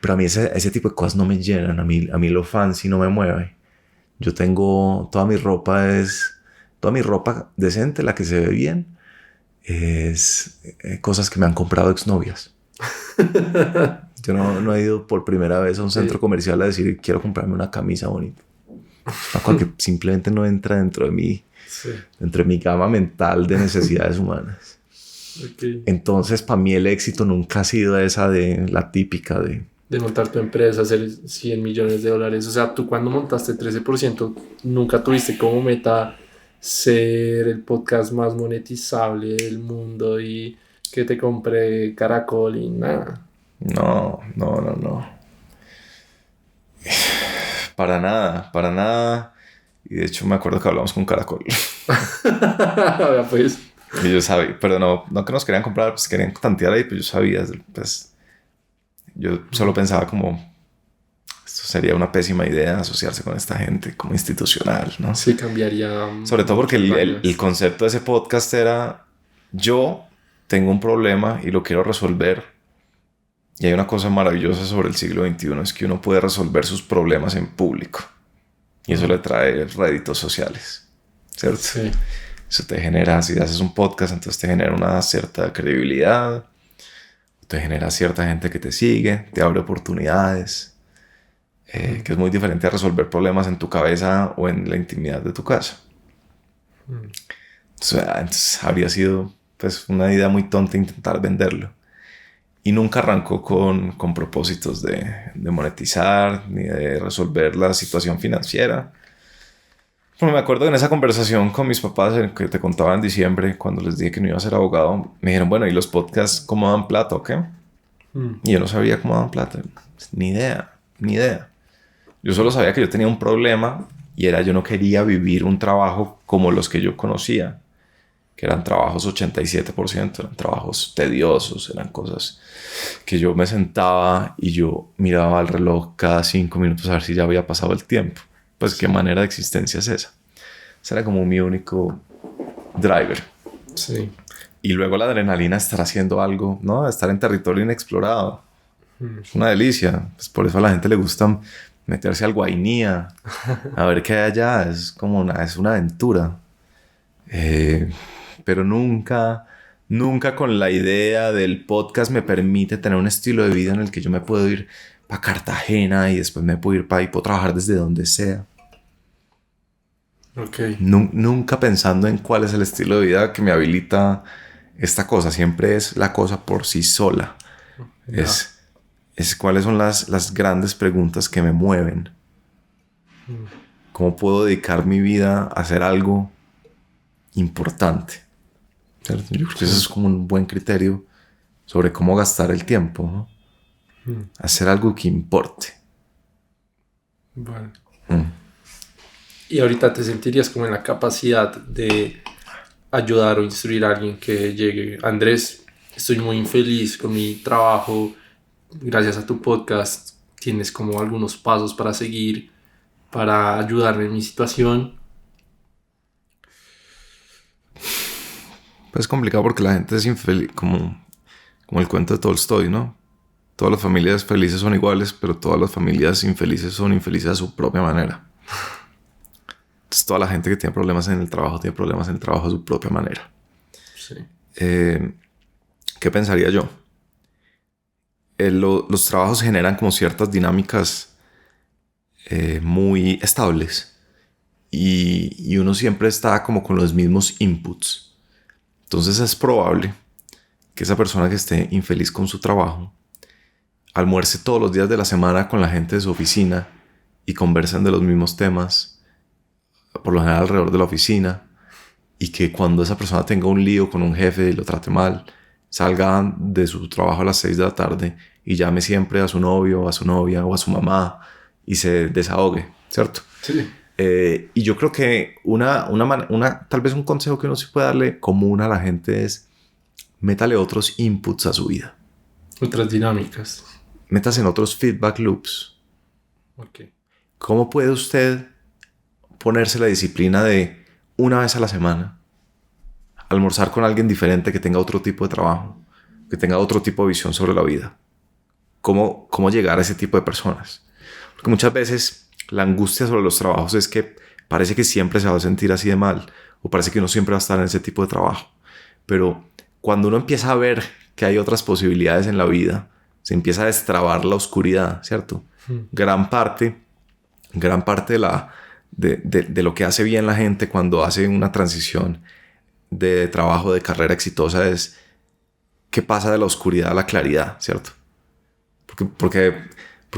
a mí ese tipo de cosas no me llenan. A mí lo fancy no me mueve. Yo tengo... Toda mi ropa decente, la que se ve bien, es cosas que me han comprado exnovias. Yo no he ido por primera vez a un centro comercial a decir quiero comprarme una camisa bonita. Es una cosa que simplemente no entra dentro de mi gama mental de necesidades humanas. Okay. Entonces, para mí el éxito nunca ha sido esa de la típica de montar tu empresa, hacer 100 millones de dólares. O sea, tú cuando montaste 13%, nunca tuviste como meta ser el podcast más monetizable del mundo y que te compre Caracol y nada. No. Para nada. Y de hecho me acuerdo que hablamos con Caracol. Pues. Y yo sabía, pero no que nos querían comprar, pues querían tantear ahí, pues yo sabía, pues yo solo pensaba como esto sería una pésima idea asociarse con esta gente como institucional, ¿no? Sí, cambiaría. Sobre todo porque el concepto de ese podcast era yo tengo un problema y lo quiero resolver. Y hay una cosa maravillosa sobre el siglo XXI, es que uno puede resolver sus problemas en público. Y eso le trae réditos sociales, ¿cierto? Sí. Eso te genera, si haces un podcast, entonces te genera una cierta credibilidad, te genera cierta gente que te sigue, te abre oportunidades, que es muy diferente a resolver problemas en tu cabeza o en la intimidad de tu casa. Entonces habría sido pues, una idea muy tonta intentar venderlo. Y nunca arrancó con propósitos de monetizar ni de resolver la situación financiera. Bueno, me acuerdo en esa conversación con mis papás que te contaba en diciembre, cuando les dije que no iba a ser abogado, me dijeron, bueno, ¿y los podcasts cómo dan plata o qué? Y yo no sabía cómo daban plata. Ni idea. Yo solo sabía que yo tenía un problema y era yo no quería vivir un trabajo como los que yo conocía, que eran trabajos 87%, eran trabajos tediosos, eran cosas que yo me sentaba y yo miraba al reloj cada 5 minutos a ver si ya había pasado el tiempo. Pues qué manera de existencia es esa. Ese era como mi único driver. Sí. Y luego la adrenalina de estar haciendo algo, ¿no? De estar en territorio inexplorado. Es una delicia. Pues por eso a la gente le gusta meterse al Guainía, a ver qué hay allá. Es como una aventura. Pero nunca con la idea del podcast me permite tener un estilo de vida en el que yo me puedo ir para Cartagena y después me puedo ir para ahí, puedo trabajar desde donde sea. Ok. Nunca pensando en cuál es el estilo de vida que me habilita esta cosa. Siempre es la cosa por sí sola. Ya. Es cuáles son las grandes preguntas que me mueven. ¿Cómo puedo dedicar mi vida a hacer algo importante? ¿Cierto? Yo creo que eso es como un buen criterio sobre cómo gastar el tiempo, ¿no? Hacer algo que importe. Bueno. ¿Y ahorita te sentirías como en la capacidad de ayudar o instruir a alguien que llegue? Andrés, estoy muy infeliz con mi trabajo. Gracias a tu podcast tienes como algunos pasos para seguir, para ayudarme en mi situación. Pues es complicado porque la gente es infeliz, como el cuento de Tolstoy, ¿no? Todas las familias felices son iguales, pero todas las familias infelices son infelices a su propia manera. Entonces toda la gente que tiene problemas en el trabajo tiene problemas en el trabajo a su propia manera. Sí. ¿Qué pensaría yo? Los trabajos generan como ciertas dinámicas muy estables y uno siempre está como con los mismos inputs. Entonces es probable que esa persona que esté infeliz con su trabajo almuerce todos los días de la semana con la gente de su oficina y conversen de los mismos temas, por lo general alrededor de la oficina, y que cuando esa persona tenga un lío con un jefe y lo trate mal, salga de su trabajo a las 6 de la tarde y llame siempre a su novio, a su novia o a su mamá y se desahogue, ¿cierto? Sí. Y yo creo que tal vez un consejo que uno sí puede darle común a la gente es métale otros inputs a su vida. Otras dinámicas. Métase en otros feedback loops. Ok. ¿Cómo puede usted ponerse la disciplina de una vez a la semana almorzar con alguien diferente que tenga otro tipo de trabajo, que tenga otro tipo de visión sobre la vida? ¿Cómo llegar a ese tipo de personas? Porque muchas veces la angustia sobre los trabajos es que parece que siempre se va a sentir así de mal, o parece que uno siempre va a estar en ese tipo de trabajo. Pero cuando uno empieza a ver que hay otras posibilidades en la vida, se empieza a destrabar la oscuridad, ¿cierto? Gran parte de lo que hace bien la gente cuando hace una transición de trabajo, de carrera exitosa, es qué pasa de la oscuridad a la claridad, ¿cierto? Porque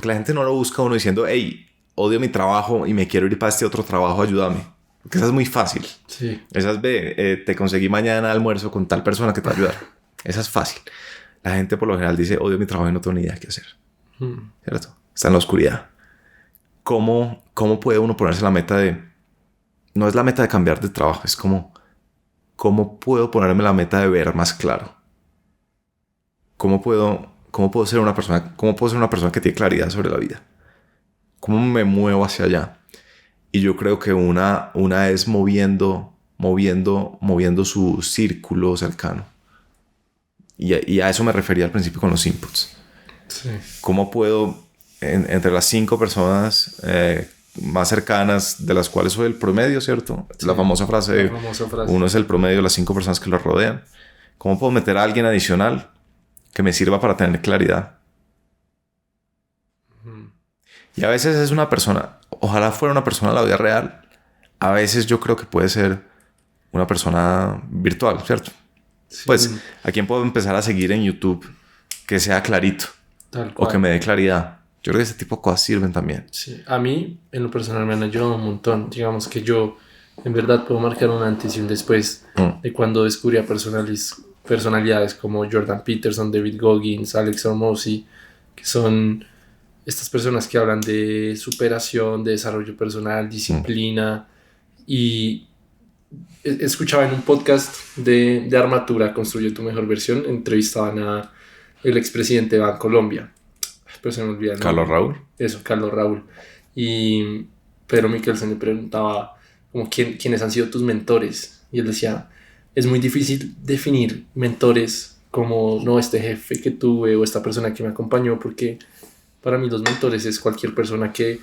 la gente no lo busca uno diciendo, hey, odio mi trabajo y me quiero ir para este otro trabajo, ayúdame. Porque esa es muy fácil. Sí. Esa es, te conseguí mañana almuerzo con tal persona que te va a ayudar. Esa es fácil. La gente por lo general dice, odio mi trabajo y no tengo ni idea qué hacer. ¿Cierto? Está en la oscuridad. ¿Cómo puede uno ponerse la meta de... No es la meta de cambiar de trabajo, es como... ¿Cómo puedo ponerme la meta de ver más claro? ¿Cómo puedo ser una persona... ¿Cómo puedo ser una persona que tiene claridad sobre la vida? ¿Cómo me muevo hacia allá? Y yo creo que una es moviendo su círculo cercano. Y a eso me refería al principio con los inputs. Sí. ¿Cómo puedo, entre las 5 personas más cercanas, de las cuales soy el promedio, ¿cierto? Sí. La famosa frase, uno es el promedio de las 5 personas que lo rodean. ¿Cómo puedo meter a alguien adicional que me sirva para tener claridad? Y a veces es una persona, ojalá fuera una persona de la vida real. A veces yo creo que puede ser una persona virtual, ¿cierto? Sí. Pues, ¿a quién puedo empezar a seguir en YouTube que sea clarito? Tal cual. O que me dé claridad. Yo creo que ese tipo de cosas sirven también. Sí, a mí, en lo personal, me han ayudado un montón. Digamos que yo, en verdad, puedo marcar un antes y un después de cuando descubrí a personalidades como Jordan Peterson, David Goggins, Alex Hormozi, que son estas personas que hablan de superación, de desarrollo personal, disciplina. Y escuchaba en un podcast de Armatura, Construye tu mejor versión, entrevistaban a el expresidente de Bancolombia. Pero se me olvida. ¿Carlos Raúl? Eso, Carlos Raúl. Y Pedro Michelsen le preguntaba como quiénes han sido tus mentores. Y él decía, es muy difícil definir mentores como, no, este jefe que tuve o esta persona que me acompañó, porque para mí los mentores es cualquier persona que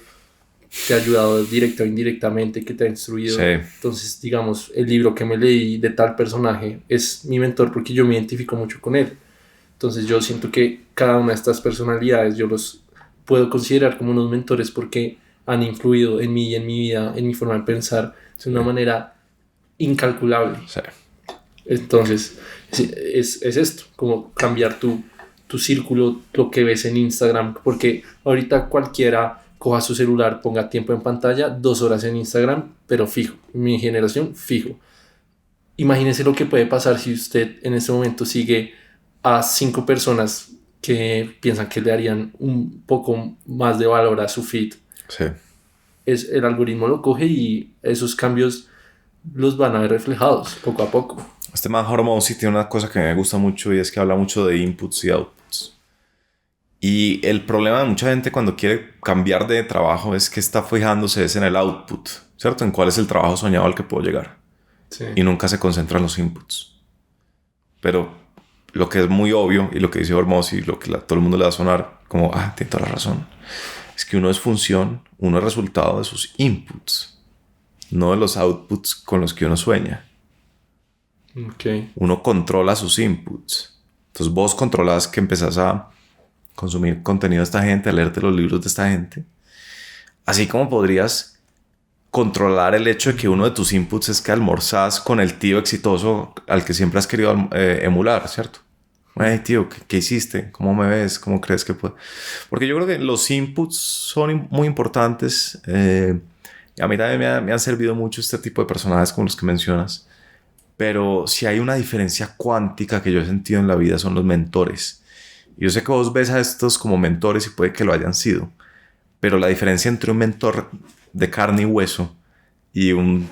te ha ayudado directa o indirectamente, que te ha instruido. Sí. Entonces, digamos, el libro que me leí de tal personaje es mi mentor porque yo me identifico mucho con él. Entonces yo siento que cada una de estas personalidades yo los puedo considerar como unos mentores porque han influido en mí y en mi vida, en mi forma de pensar de una manera incalculable. Sí. Entonces es esto, como cambiar tu círculo, lo que ves en Instagram, porque ahorita cualquiera coja su celular, ponga tiempo en pantalla, 2 horas en Instagram, pero fijo, mi generación fijo. Imagínese lo que puede pasar si usted en este momento sigue a 5 personas que piensan que le harían un poco más de valor a su feed. Sí. El algoritmo lo coge y esos cambios los van a ver reflejados poco a poco. Este man Hormozi tiene una cosa que me gusta mucho y es que habla mucho de inputs y outputs. Y el problema de mucha gente cuando quiere cambiar de trabajo es que está fijándose en el output, ¿cierto? En cuál es el trabajo soñado al que puedo llegar. Sí. Y nunca se concentra en los inputs. Pero lo que es muy obvio y lo que dice Hormozi y lo que todo el mundo le va a sonar como, tiene toda la razón, es que uno es función, uno es resultado de sus inputs, no de los outputs con los que uno sueña. Okay. Uno controla sus inputs. Entonces vos controlas que empezás a consumir contenido de esta gente, a leerte los libros de esta gente. Así como podrías controlar el hecho de que uno de tus inputs es que almorzás con el tío exitoso al que siempre has querido emular, ¿cierto? Hey, tío, ¿qué hiciste? ¿Cómo me ves? ¿Cómo crees que puedo? Porque yo creo que los inputs son muy importantes. A mí también me han servido mucho este tipo de personajes como los que mencionas. Pero si hay una diferencia cuántica que yo he sentido en la vida son los mentores. Yo sé que vos ves a estos como mentores y puede que lo hayan sido. Pero la diferencia entre un mentor de carne y hueso y un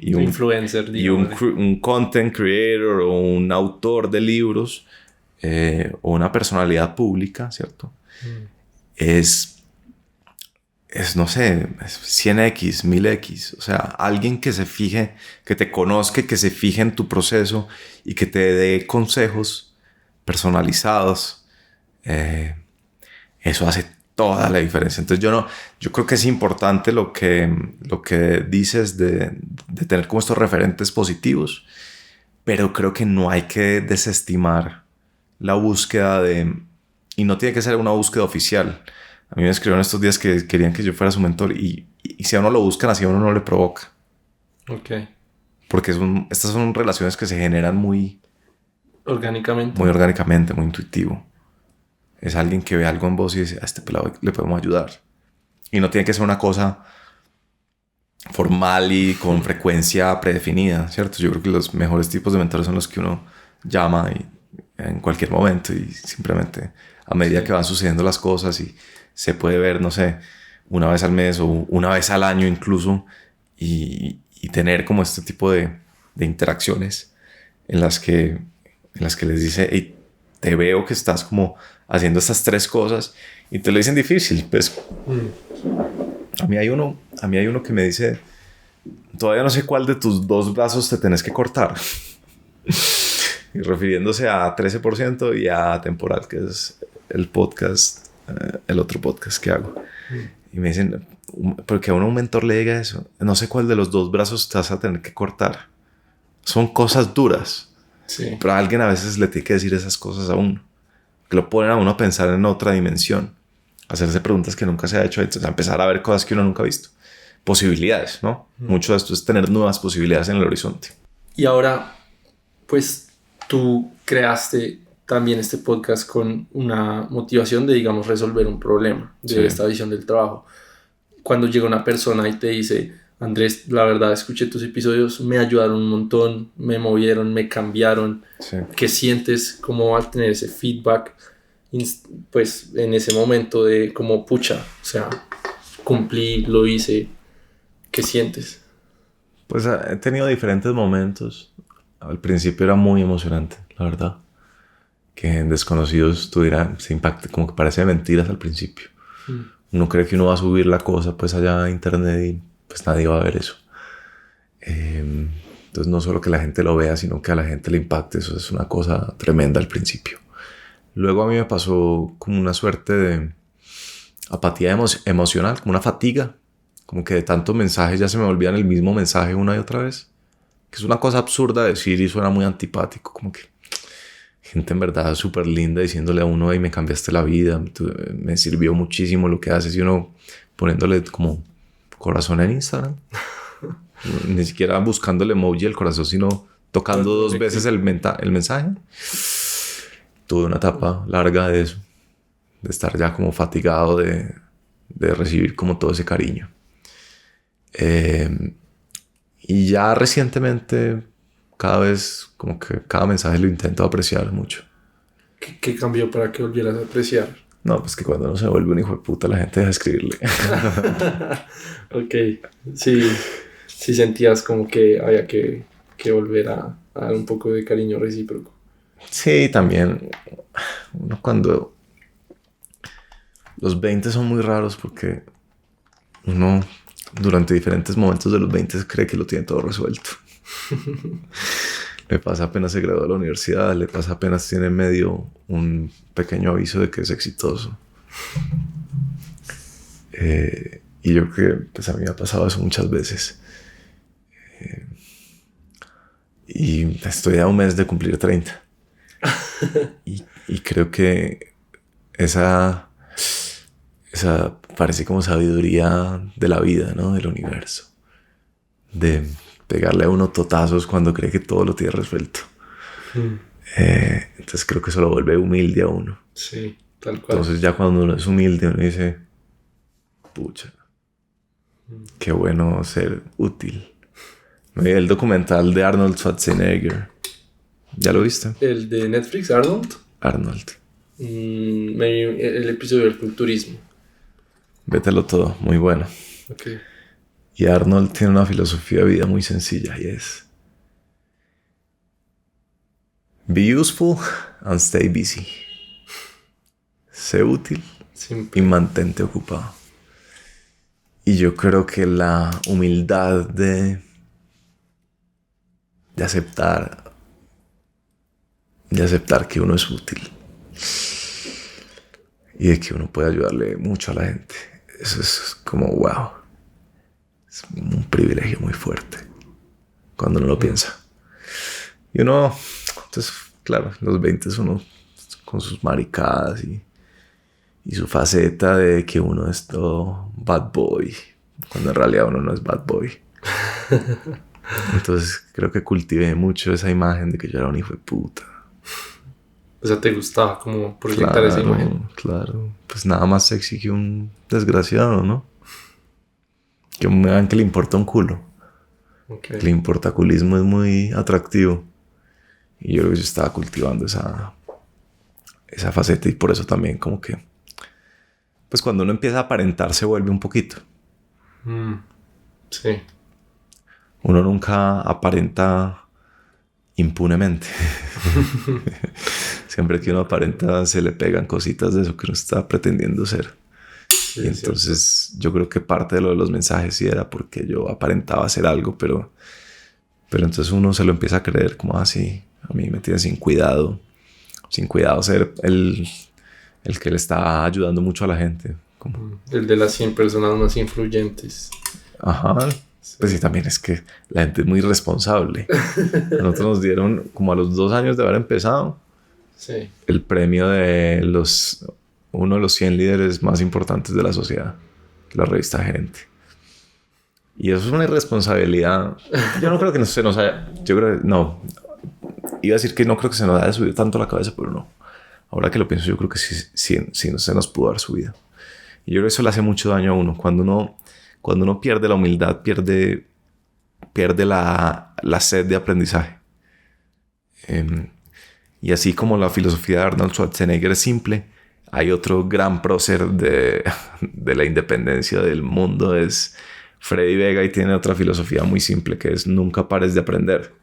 influencer y un content creator o un autor de libros o una personalidad pública, ¿cierto? Es no sé, 100x, 1000x. O sea, alguien que se fije, que te conozca, que se fije en tu proceso y que te dé consejos personalizados. Eso hace toda la diferencia. Entonces yo creo que es importante lo que dices de tener como estos referentes positivos, pero creo que no hay que desestimar la búsqueda y no tiene que ser una búsqueda oficial. A mí me escribieron estos días que querían que yo fuera su mentor y si a uno lo buscan así a uno no le provoca. Ok. Porque estas son relaciones que se generan muy orgánicamente, muy intuitivo. Es alguien que ve algo en vos y dice, a este pelado le podemos ayudar. Y no tiene que ser una cosa formal y con frecuencia predefinida, ¿cierto? Yo creo que los mejores tipos de mentores son los que uno llama en cualquier momento y simplemente a medida que van sucediendo las cosas y se puede ver, no sé, una vez al mes o una vez al año incluso y tener como este tipo de interacciones en las que les dice, hey, te veo que estás como haciendo estas 3 cosas y te lo dicen difícil, pues. A mí hay uno que me dice, todavía no sé cuál de tus 2 brazos te tenés que cortar. Y refiriéndose a 13% y a Temporal, que es el podcast, el otro podcast que hago. Y me dicen, porque a un mentor le diga eso, no sé cuál de los 2 brazos te vas a tener que cortar. Son cosas duras. Sí. Pero a alguien a veces le tiene que decir esas cosas a uno, que lo ponen a uno a pensar en otra dimensión, hacerse preguntas que nunca se ha hecho, entonces a empezar a ver cosas que uno nunca ha visto, posibilidades, ¿no? Mucho de esto es tener nuevas posibilidades en el horizonte. Y ahora, pues tú creaste también este podcast con una motivación de, digamos, resolver un problema de esta visión del trabajo. Cuando llega una persona y te dice, Andrés, la verdad, escuché tus episodios, me ayudaron un montón, me movieron, me cambiaron. Sí. ¿Qué sientes? ¿Cómo vas a tener ese feedback? Pues en ese momento de como pucha, o sea, cumplí, lo hice. ¿Qué sientes? Pues he tenido diferentes momentos. Al principio era muy emocionante, la verdad. Que en Desconocidos tuviera ese impacto, como que parece mentiras al principio. Uno cree que uno va a subir la cosa pues allá a internet y pues nadie va a ver eso. Entonces no solo que la gente lo vea, sino que a la gente le impacte. Eso es una cosa tremenda al principio. Luego a mí me pasó como una suerte de apatía emocional, como una fatiga, como que de tantos mensajes ya se me olvidan el mismo mensaje una y otra vez, que es una cosa absurda decir y suena muy antipático, como que gente en verdad súper linda diciéndole a uno, hey, me cambiaste la vida, me sirvió muchísimo lo que haces, y uno poniéndole como corazón en Instagram, ni siquiera buscando el emoji del corazón, sino tocando dos veces el mensaje. Tuve una etapa larga de eso, de estar ya como fatigado de recibir como todo ese cariño. Y ya recientemente cada vez como que cada mensaje lo intento apreciar mucho. ¿Qué cambió para que volvieras a apreciar? No, pues que cuando uno se vuelve un hijo de puta la gente deja de escribirle. Ok, sí sentías como que había que volver a dar un poco de cariño recíproco. Sí, también uno cuando los 20 son muy raros porque uno durante diferentes momentos de los 20 cree que lo tiene todo resuelto. Le pasa apenas se graduó de la universidad, le pasa apenas tiene en medio un pequeño aviso de que es exitoso. Y yo creo que pues a mí me ha pasado eso muchas veces. Y estoy a un mes de cumplir 30. y creo que esa parece como sabiduría de la vida, ¿no? Del universo. De pegarle a uno totazos cuando cree que todo lo tiene resuelto. Entonces creo que eso lo vuelve humilde a uno. Sí, tal cual. Entonces ya cuando uno es humilde, uno dice, pucha, qué bueno ser útil. Me vi el documental de Arnold Schwarzenegger. ¿Ya lo viste? ¿El de Netflix, Arnold? Arnold. Me vi el episodio del culturismo. Vételo todo, muy bueno. Okay. Y Arnold tiene una filosofía de vida muy sencilla y es: be useful and stay busy. Sé útil y mantente ocupado. Y yo creo que la humildad de aceptar que uno es útil y de que uno puede ayudarle mucho a la gente, eso es como wow. Es un privilegio muy fuerte cuando uno lo piensa. Y uno, entonces, claro, los 20 uno con sus maricadas y su faceta de que uno es todo bad boy, cuando en realidad uno no es bad boy. Entonces creo que cultivé mucho esa imagen de que yo era un hijo de puta. O sea, ¿te gustaba como proyectar esa imagen? Claro, pues nada más sexy que un desgraciado, ¿no? Que me vean que le importa un culo. Okay. El importaculismo es muy atractivo. Y yo creo que yo estaba cultivando esa faceta, y por eso también como que pues cuando uno empieza a aparentar se vuelve un poquito. Sí. Uno nunca aparenta impunemente. Siempre que uno aparenta se le pegan cositas de eso que uno está pretendiendo ser. Sí, y entonces yo creo que parte de lo de los mensajes sí era porque yo aparentaba hacer algo, pero entonces uno se lo empieza a creer como así, a mí me tiene sin cuidado ser el que le está ayudando mucho a la gente. Como el de las 100 personas más influyentes. Ajá. Sí. Pues sí, también es que la gente es muy responsable. A nosotros nos dieron, como a los 2 años de haber empezado, sí, el premio de uno de los 100 líderes más importantes de la sociedad, la revista Gerente. Y eso es una irresponsabilidad. Yo no creo que se nos haya... Yo creo que no. Iba a decir que no creo que se nos haya subido tanto la cabeza, pero no. Ahora que lo pienso, yo creo que sí se nos pudo haber subido. Y yo creo que eso le hace mucho daño a uno. Cuando uno pierde la humildad, pierde la sed de aprendizaje. Y así como la filosofía de Arnold Schwarzenegger es simple, hay otro gran prócer de la independencia del mundo, es Freddy Vega, y tiene otra filosofía muy simple que es: nunca pares de aprender.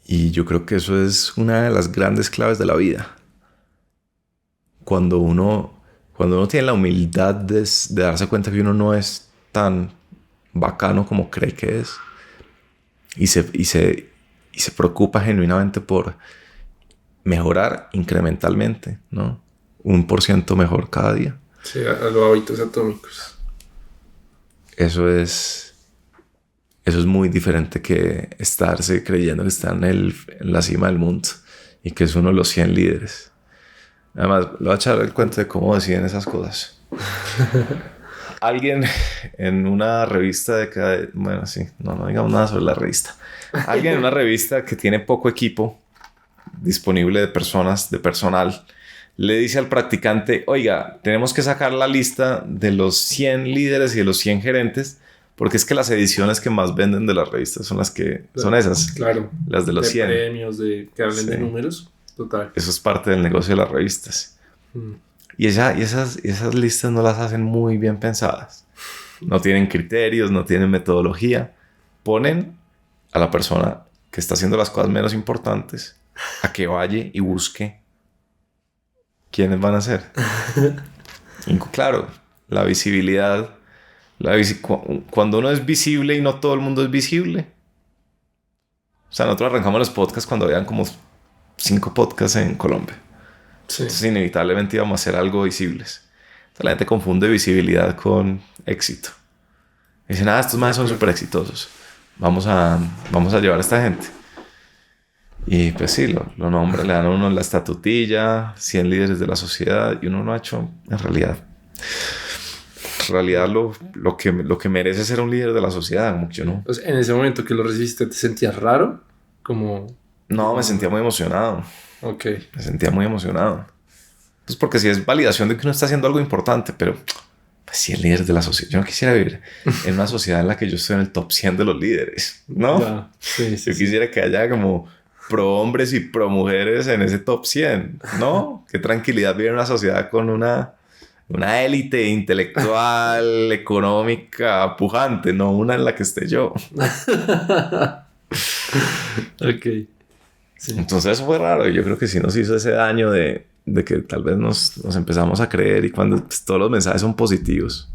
Y yo creo que eso es una de las grandes claves de la vida. Cuando uno tiene la humildad de darse cuenta que uno no es tan bacano como cree que es, y se preocupa genuinamente por mejorar incrementalmente, ¿no? 1% mejor cada día. Sí, a los hábitos atómicos. Eso es muy diferente que estarse creyendo que está en la cima del mundo y que es uno de los 100 líderes. Además, le voy a echar el cuento de cómo deciden esas cosas. Alguien en una revista bueno, sí, no digamos nada sobre la revista. Alguien en una revista que tiene poco equipo disponible de personal, le dice al practicante, oiga, tenemos que sacar la lista de los 100 líderes y de los 100 gerentes, porque es que las ediciones que más venden de las revistas son son esas. Claro. Las de los 100. Premios, que hablen de números. Total. Eso es parte del negocio de las revistas. Y esas listas no las hacen muy bien pensadas. No tienen criterios, no tienen metodología. Ponen a la persona que está haciendo las cosas menos importantes a que vaya y busque quiénes van a ser. Y claro, la visibilidad. Cuando uno es visible y no todo el mundo es visible. O sea, nosotros arrancamos los podcasts cuando habían como 5 podcasts en Colombia. Sí. Entonces inevitablemente íbamos a hacer algo visibles. Entonces, la gente confunde visibilidad con éxito. Dicen, estos más son súper exitosos. Vamos a llevar a esta gente. Y pues sí, lo nombran, le dan a uno la estatutilla, 100 líderes de la sociedad, y uno no ha hecho en realidad lo que merece ser un líder de la sociedad, como que yo no. Pues en ese momento que lo recibiste, ¿te sentías raro? Como... No, me sentía muy emocionado. Ok. Me sentía muy emocionado. Pues porque sí es validación de que uno está haciendo algo importante, pero pues sí el líder de la sociedad. Yo no quisiera vivir en una sociedad en la que yo estoy en el top 100 de los líderes, ¿no? Ya. Sí, yo quisiera que haya como pro hombres y pro mujeres en ese top 100, ¿no? Qué tranquilidad vivir en una sociedad con una élite intelectual, económica, pujante, no una en la que esté yo. Ok. Sí. Entonces eso fue raro y yo creo que sí nos hizo ese daño de que tal vez nos empezamos a creer, y cuando pues, todos los mensajes son positivos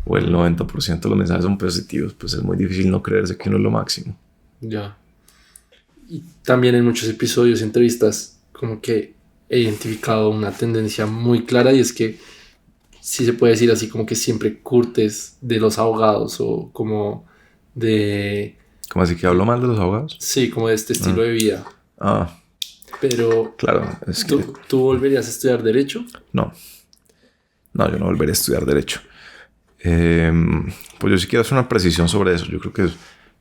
o el 90% de los mensajes son positivos, pues es muy difícil no creerse que uno es lo máximo. Ya. Y también en muchos episodios, entrevistas, como que he identificado una tendencia muy clara, y es que sí se puede decir así, como que siempre curtes de los abogados, o como de... ¿Cómo así que hablo mal de los abogados? Sí, como de este estilo de vida. Pero... Claro, es que... ¿Tú volverías a estudiar Derecho? No, yo no volveré a estudiar Derecho. Pues yo sí quiero hacer una precisión sobre eso. Yo creo que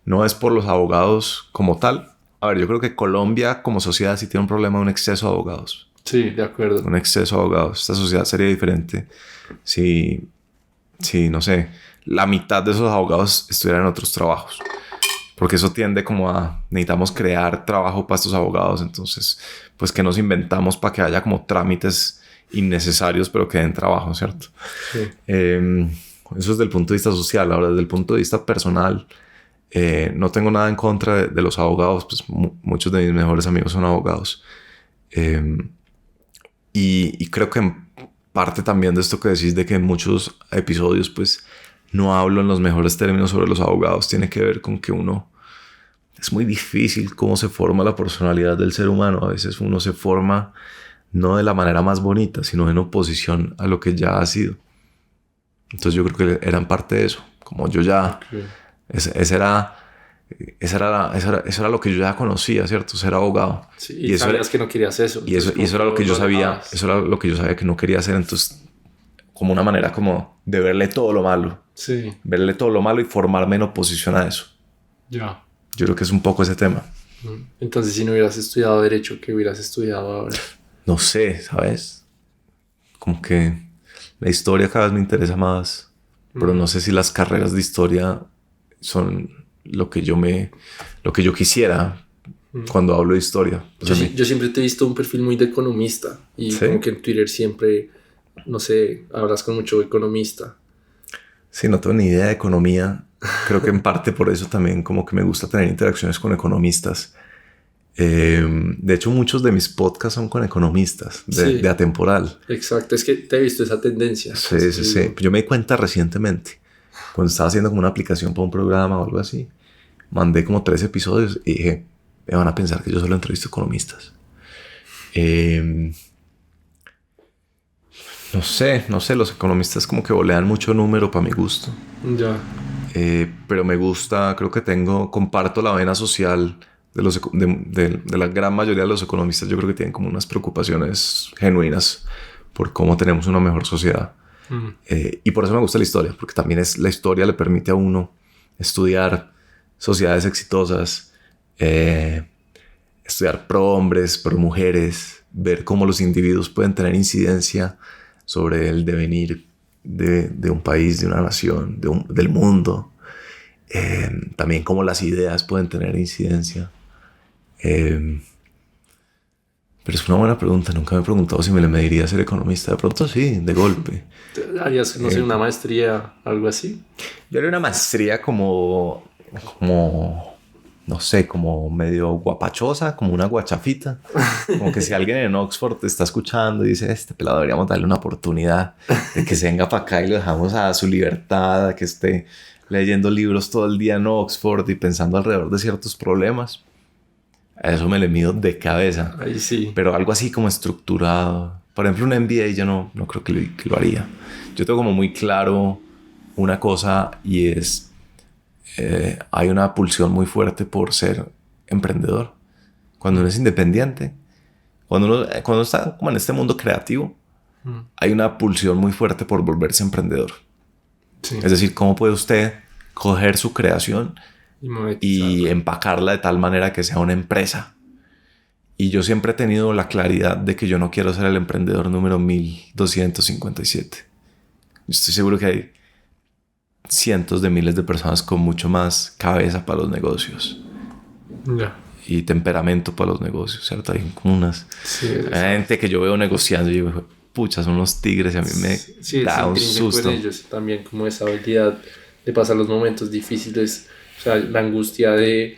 no es por los abogados como tal. A ver, yo creo que Colombia como sociedad sí tiene un problema de un exceso de abogados. Sí, de acuerdo. Un exceso de abogados. Esta sociedad sería diferente si no sé, la mitad de esos abogados estuvieran en otros trabajos. Porque eso tiende como a... Necesitamos crear trabajo para estos abogados. Entonces, pues que nos inventamos para que haya como trámites innecesarios, pero que den trabajo, ¿cierto? Sí. Eso es desde el punto de vista social. Ahora, desde el punto de vista personal, no tengo nada en contra de los abogados. Pues muchos de mis mejores amigos son abogados. Y creo que en parte también de esto que decís de que en muchos episodios, pues, no hablo en los mejores términos sobre los abogados, tiene que ver con que es muy difícil cómo se forma la personalidad del ser humano. A veces uno se forma no de la manera más bonita, sino en oposición a lo que ya ha sido. Entonces yo creo que era en parte de eso. Como yo ya... Okay. Eso era lo que yo ya conocía, ¿cierto? Ser abogado. Sí, y sabías que no querías eso. Y eso era lo que yo sabía. Eso era lo que yo sabía que no quería hacer. Entonces, como una manera como de verle todo lo malo. Sí. Verle todo lo malo y formarme en oposición a eso. Ya. Yo creo que es un poco ese tema. Entonces, si no hubieras estudiado Derecho, ¿qué hubieras estudiado ahora? No sé, ¿sabes? Como que la historia cada vez me interesa más. Pero no sé si las carreras de historia son lo que yo quisiera cuando hablo de historia. Pues yo siempre te he visto un perfil muy de economista. Y ¿sí? Como que en Twitter siempre, no sé, hablas con mucho economista. Sí, no tengo ni idea de economía. Creo que en parte por eso también como que me gusta tener interacciones con economistas. De hecho, muchos de mis podcasts son con economistas de Atemporal. Exacto, es que te he visto esa tendencia. Sí. Yo me di cuenta recientemente, cuando estaba haciendo como una aplicación para un programa o algo así. Mandé como 3 episodios y dije, me van a pensar que yo solo entrevisto economistas. No sé, los economistas como que volean mucho número para mi gusto. Ya. Pero me gusta, creo que comparto la vena social de la gran mayoría de los economistas. Yo creo que tienen como unas preocupaciones genuinas por cómo tenemos una mejor sociedad. Y por eso me gusta la historia, porque también la historia le permite a uno estudiar sociedades exitosas, estudiar pro hombres, pro mujeres, ver cómo los individuos pueden tener incidencia sobre el devenir de un país, de una nación, del mundo. También cómo las ideas pueden tener incidencia. Pero es una buena pregunta. Nunca me he preguntado si me le mediría ser economista. De pronto sí, de golpe. ¿Harías, no sé, una maestría, algo así? Yo haría una maestría como, no sé, como medio guapachosa, como una guachafita. Como que si alguien en Oxford te está escuchando y dice, este pelado deberíamos darle una oportunidad de que se venga para acá y lo dejamos a su libertad, a que esté leyendo libros todo el día en Oxford y pensando alrededor de ciertos problemas. A eso me le mido de cabeza. Ahí sí. Pero algo así como estructurado. Por ejemplo, un MBA yo no creo que lo haría. Yo tengo como muy claro una cosa y es... hay una pulsión muy fuerte por ser emprendedor. Cuando uno es independiente, cuando está como en este mundo creativo, hay una pulsión muy fuerte por volverse emprendedor. Sí. Es decir, ¿cómo puede usted coger su creación y empacarla de tal manera que sea una empresa? Y yo siempre he tenido la claridad de que yo no quiero ser el emprendedor número 1257. Yo estoy seguro que hay cientos de miles de personas con mucho más cabeza para los negocios. Ya. Y temperamento para los negocios, ¿cierto? Hay como unas... Sí, hay gente que yo veo negociando y digo, pucha, son unos tigres y a mí me da un susto. Con ellos también como esa habilidad de pasar los momentos difíciles, o sea, la angustia de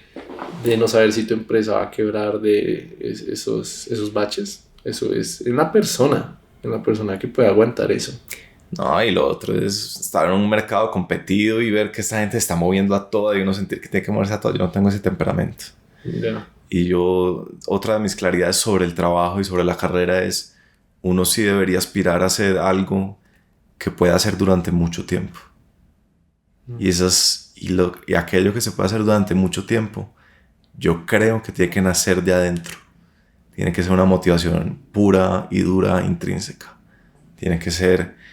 no saber si tu empresa va a quebrar, de esos baches. Eso es una persona que puede aguantar eso. No, y lo otro es estar en un mercado competido y ver que esta gente está moviendo a todo y uno sentir que tiene que moverse a todo. Yo no tengo ese temperamento. Yeah. Y otra de mis claridades sobre el trabajo y sobre la carrera es, uno sí debería aspirar a hacer algo que pueda hacer durante mucho tiempo. Y aquello que se puede hacer durante mucho tiempo, yo creo que tiene que nacer de adentro. Tiene que ser una motivación pura y dura, intrínseca. Tiene que ser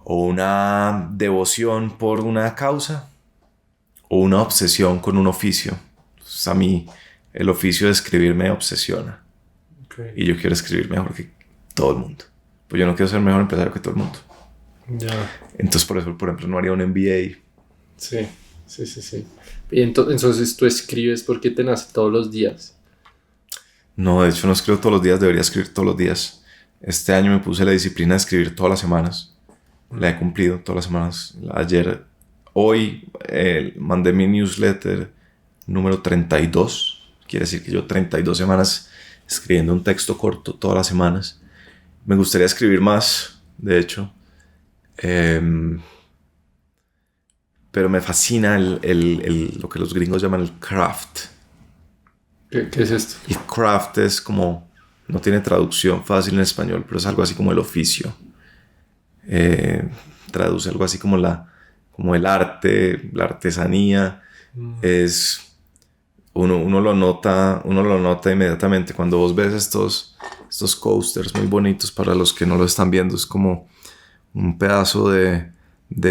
o una devoción por una causa o una obsesión con un oficio. Entonces, a mí el oficio de escribir me obsesiona. Okay. Y yo quiero escribir mejor que todo el mundo. Pues yo no quiero ser mejor empresario que todo el mundo. Ya. Entonces por eso, por ejemplo, no haría un MBA. Sí. Y entonces tú escribes porque te nace todos los días. No, de hecho no escribo todos los días, debería escribir todos los días. Este año me puse la disciplina de escribir todas las semanas. La he cumplido todas las semanas. Hoy mandé mi newsletter número 32. Quiere decir que yo 32 semanas escribiendo un texto corto todas las semanas. Me gustaría escribir más, de hecho. Pero me fascina lo que los gringos llaman el craft. ¿Qué es esto? Y craft es como... No tiene traducción fácil en español, pero es algo así como el oficio. Traduce algo así como el arte, la artesanía. Es... Uno lo nota inmediatamente. Cuando vos ves estos coasters muy bonitos, para los que no lo están viendo, es como un pedazo de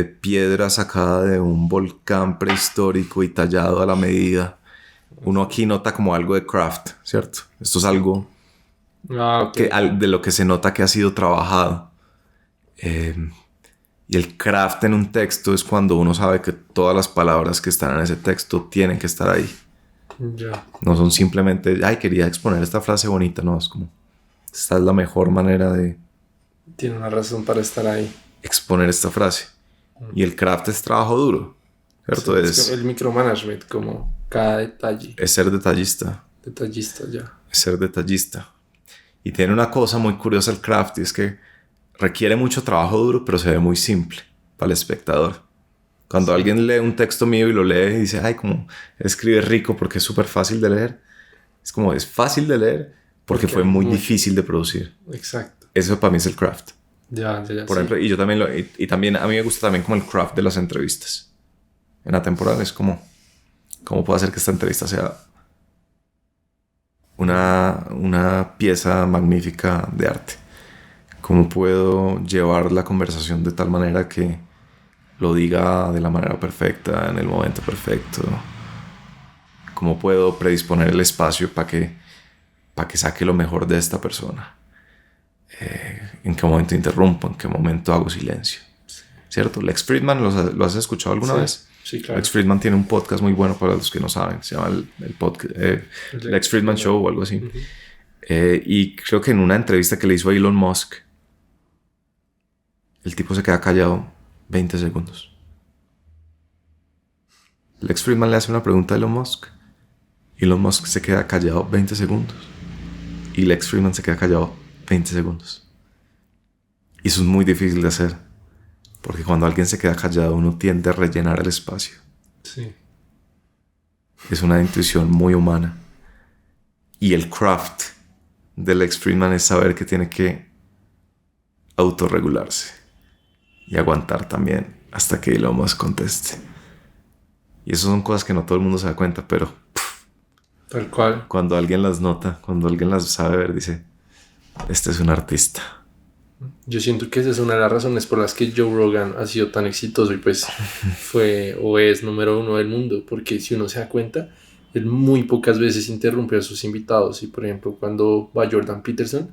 piedra sacada de un volcán prehistórico y tallado a la medida. Uno aquí nota como algo de craft, ¿cierto? Esto es algo okay. de lo que se nota que ha sido trabajado. Y el craft en un texto es cuando uno sabe que todas las palabras que están en ese texto tienen que estar ahí. Yeah. No son simplemente, quería exponer esta frase bonita. No, es como, esta es la mejor manera de... Tiene una razón para estar ahí. Exponer esta frase. Y el craft es trabajo duro, ¿cierto? Sí, es el micromanagement, como cada detalle. Es ser detallista. Detallista, ya. Es ser detallista. Y tiene una cosa muy curiosa el craft, y es que requiere mucho trabajo duro, pero se ve muy simple para el espectador. Cuando alguien lee un texto mío y lo lee y dice, como escribe rico porque es súper fácil de leer. Es como, es fácil de leer porque fue muy difícil de producir. Exacto. Eso para mí es el craft. Ya, Por sí. ejemplo, y yo también y también a mí me gusta también como el craft de las entrevistas. En la temporada es como, ¿cómo puedo hacer que esta entrevista sea una pieza magnífica de arte? ¿Cómo puedo llevar la conversación de tal manera que lo diga de la manera perfecta, en el momento perfecto? ¿Cómo puedo predisponer el espacio para que saque lo mejor de esta persona? ¿En qué momento interrumpo? ¿En qué momento hago silencio? ¿Cierto? Lex Fridman, ¿lo has escuchado alguna Sí, vez? sí, claro. Lex Fridman tiene un podcast muy bueno para los que no saben. Se llama el podcast Lex Fridman Show o algo así. Uh-huh. Y creo que en una entrevista que le hizo a Elon Musk, el tipo se queda callado 20 segundos. Lex Fridman le hace una pregunta a Elon Musk. Elon Musk se queda callado 20 segundos. Y Lex Fridman se queda callado 20 segundos. Y eso es muy difícil de hacer. Porque cuando alguien se queda callado, uno tiende a rellenar el espacio. Sí. Es una intuición muy humana. Y el craft de Lex Fridman es saber que tiene que autorregularse. Y aguantar también hasta que Elon Musk conteste. Y eso son cosas que no todo el mundo se da cuenta, pero Tal cual. cuando alguien las nota, cuando alguien las sabe ver, dice, este es un artista. Yo siento que esa es una de las razones por las que Joe Rogan ha sido tan exitoso y pues fue o es número 1 del mundo, porque si uno se da cuenta, él muy pocas veces interrumpe a sus invitados y por ejemplo cuando va Jordan Peterson,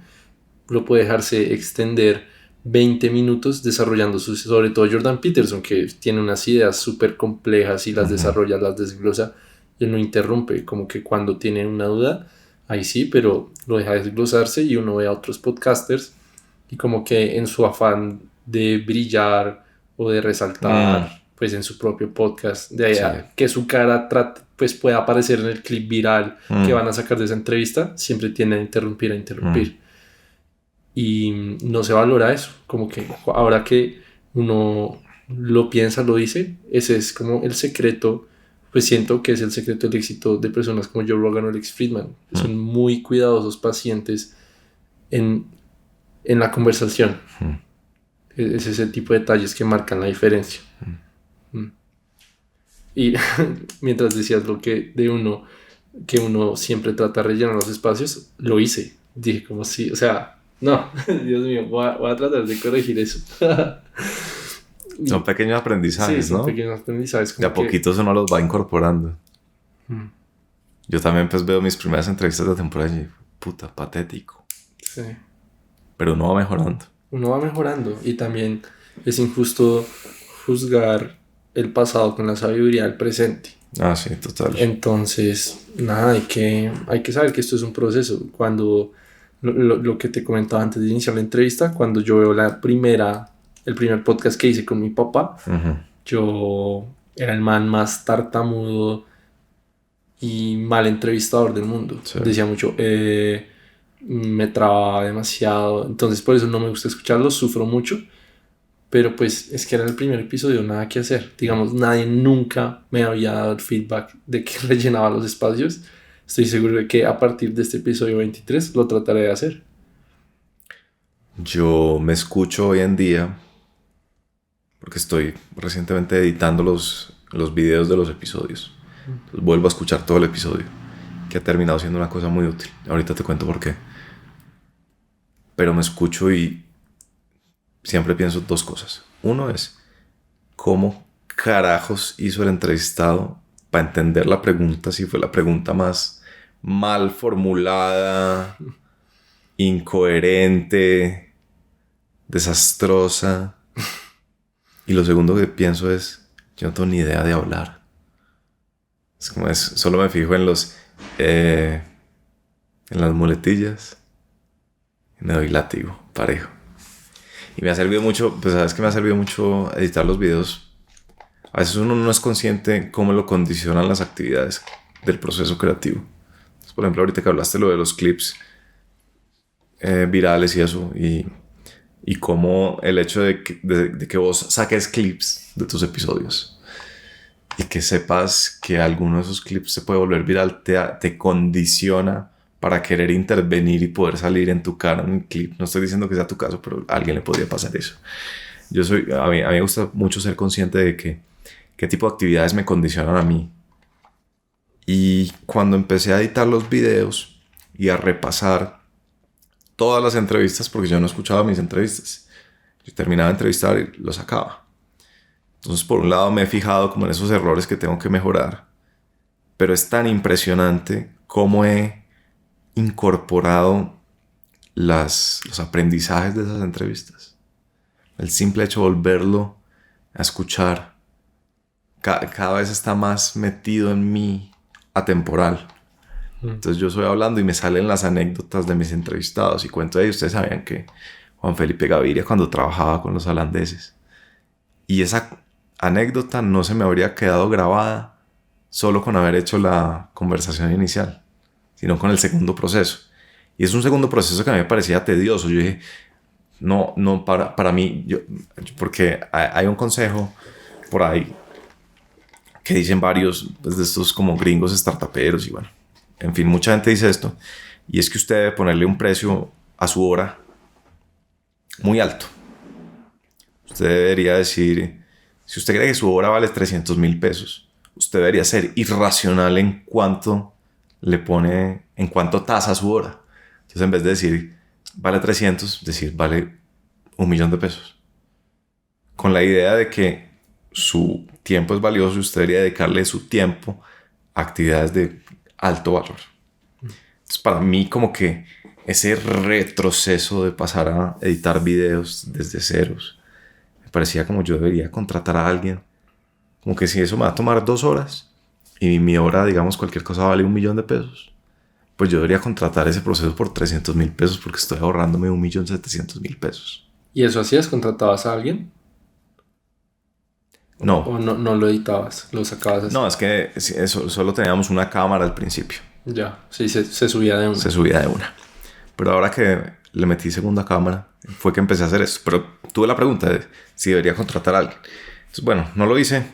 lo puede dejarse extender 20 minutos desarrollando sobre todo Jordan Peterson, que tiene unas ideas súper complejas y las desarrolla, las desglosa, y él no interrumpe, como que cuando tiene una duda, ahí sí, pero lo deja desglosarse y uno ve a otros podcasters y como que en su afán de brillar o de resaltar, pues en su propio podcast, de allá, que su cara pues pueda aparecer en el clip viral que van a sacar de esa entrevista, siempre tiende a interrumpir. Y no se valora eso, como que ahora que uno lo piensa, lo dice, ese es como el secreto, pues siento que es el secreto del éxito de personas como Joe Rogan o Lex Fridman. Son muy cuidadosos, pacientes en la conversación. Es ese tipo de detalles que marcan la diferencia. Y mientras decías lo que de uno, que uno siempre trata de rellenar los espacios, lo hice. Dije como sí, o sea, no, Dios mío, voy a tratar de corregir eso. Son pequeños aprendizajes, sí, son ¿no? pequeños aprendizajes. De a poquitos uno los va incorporando. Mm. Yo también pues veo mis primeras entrevistas de temporada y puta, patético. Sí. Pero uno va mejorando. Uno va mejorando y también es injusto juzgar el pasado con la sabiduría del presente. Ah, sí, total. Entonces, nada, hay que saber que esto es un proceso. Cuando lo que te comentaba antes de iniciar la entrevista, cuando yo veo el primer podcast que hice con mi papá, yo era el man más tartamudo y mal entrevistador del mundo. Sí. Decía mucho, me trababa demasiado, entonces por eso no me gusta escucharlo, sufro mucho, pero pues es que era el primer episodio, nada que hacer, digamos, nadie nunca me había dado el feedback de que rellenaba los espacios. Estoy seguro de que a partir de este episodio 23 lo trataré de hacer. Yo me escucho hoy en día porque estoy recientemente editando los videos de los episodios. Entonces vuelvo a escuchar todo el episodio, que ha terminado siendo una cosa muy útil. Ahorita te cuento por qué. Pero me escucho y siempre pienso dos cosas. Uno es, ¿cómo carajos hizo el entrevistado para entender la pregunta? Si fue la pregunta más mal formulada, incoherente, desastrosa. Y lo segundo que pienso es, yo no tengo ni idea de hablar. Es como solo me fijo en en las muletillas y me doy látigo, parejo. Y me ha servido mucho, pues sabes que me ha servido mucho editar los videos. A veces uno no es consciente cómo lo condicionan las actividades del proceso creativo. Entonces, por ejemplo, ahorita que hablaste lo de los clips virales y eso, y cómo el hecho de que vos saques clips de tus episodios y que sepas que alguno de esos clips se puede volver viral te condiciona para querer intervenir y poder salir en tu cara en un clip. No estoy diciendo que sea tu caso, pero a alguien le podría pasar eso. A mí me gusta mucho ser consciente de qué tipo de actividades me condicionan a mí. Y cuando empecé a editar los videos y a repasar todas las entrevistas, porque yo no escuchaba mis entrevistas, yo terminaba de entrevistar y lo sacaba. Entonces, por un lado me he fijado como en esos errores que tengo que mejorar, pero es tan impresionante cómo he incorporado los aprendizajes de esas entrevistas. El simple hecho de volverlo a escuchar cada vez está más metido en mí, atemporal. Entonces yo estoy hablando y me salen las anécdotas de mis entrevistados y cuento de ellos. Ustedes sabían que Juan Felipe Gaviria, cuando trabajaba con los holandeses, y esa anécdota no se me habría quedado grabada solo con haber hecho la conversación inicial, sino con el segundo proceso. Y es un segundo proceso que a mí me parecía tedioso. Yo dije, no, para mí, porque hay un consejo por ahí que dicen varios pues, de estos como gringos startuperos y bueno, en fin, mucha gente dice esto, y es que usted debe ponerle un precio a su hora muy alto. Usted debería decir, si usted cree que su hora vale 300,000 pesos, usted debería ser irracional en cuánto le pone, en cuánto tasa su hora. Entonces, en vez de decir vale 300, decir vale 1,000,000 de pesos. Con la idea de que su tiempo es valioso y usted debería dedicarle su tiempo a actividades de alto valor. Entonces, para mí, como que ese retroceso de pasar a editar videos desde ceros, me parecía como yo debería contratar a alguien. Como que si eso me va a tomar 2 horas y mi hora, digamos, cualquier cosa vale 1,000,000 de pesos, pues yo debería contratar ese proceso por 300,000 pesos porque estoy ahorrándome 1,700,000 pesos. ¿Y eso hacías? ¿Contratabas a alguien? No. ¿O no lo editabas? ¿Lo sacabas así? No, es que solo teníamos una cámara al principio. Ya, sí, se subía de una. Se subía de una. Pero ahora que le metí segunda cámara, fue que empecé a hacer eso. Pero tuve la pregunta de si debería contratar a alguien. Entonces, bueno, no lo hice.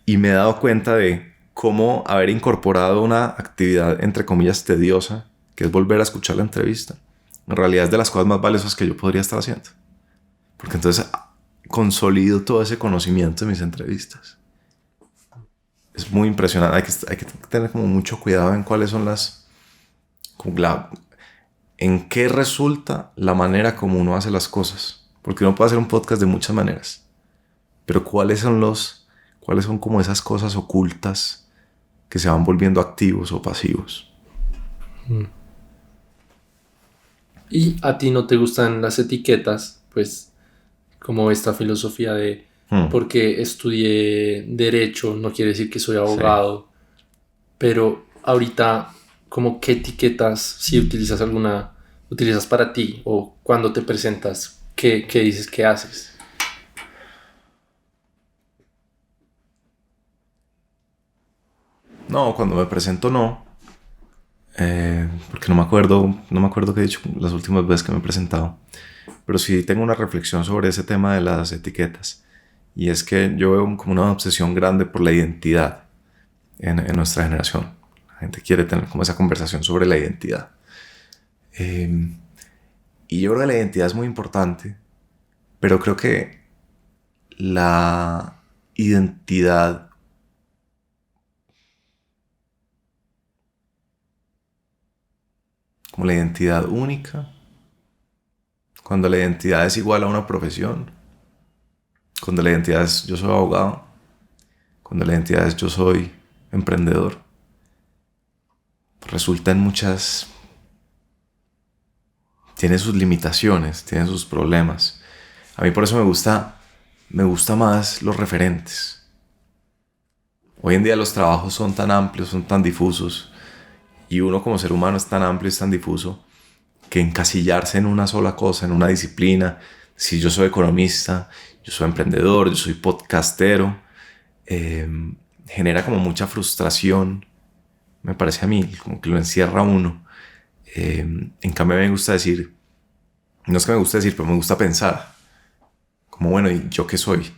Y me he dado cuenta de cómo haber incorporado una actividad, entre comillas, tediosa, que es volver a escuchar la entrevista, en realidad es de las cosas más valiosas que yo podría estar haciendo. Porque entonces consolido todo ese conocimiento de mis entrevistas. Es muy impresionante. Hay que tener como mucho cuidado en cuáles son en qué resulta la manera como uno hace las cosas. Porque uno puede hacer un podcast de muchas maneras. Pero cuáles son como esas cosas ocultas que se van volviendo activos o pasivos. ¿Y a ti no te gustan las etiquetas? Pues como esta filosofía de porque estudié derecho no quiere decir que soy abogado. Sí. Pero ahorita, como qué etiquetas, si utilizas alguna, utilizas para ti o cuando te presentas, ¿qué dices que haces? No, cuando me presento no. Porque no me acuerdo qué he dicho las últimas veces que me he presentado. Pero sí tengo una reflexión sobre ese tema de las etiquetas. Y es que yo veo como una obsesión grande por la identidad en nuestra generación. La gente quiere tener como esa conversación sobre la identidad. Y yo creo que la identidad es muy importante. Pero creo que la identidad como la identidad única, cuando la identidad es igual a una profesión, cuando la identidad es yo soy abogado, cuando la identidad es yo soy emprendedor, resulta en muchas... Tiene sus limitaciones, tiene sus problemas. A mí por eso me gusta más los referentes. Hoy en día los trabajos son tan amplios, son tan difusos, y uno como ser humano es tan amplio, es tan difuso, que encasillarse en una sola cosa, en una disciplina, si yo soy economista, yo soy emprendedor, yo soy podcastero, genera como mucha frustración, me parece a mí, como que lo encierra uno. En cambio me gusta decir, no es que me guste decir, pero me gusta pensar, como bueno, ¿y yo qué soy?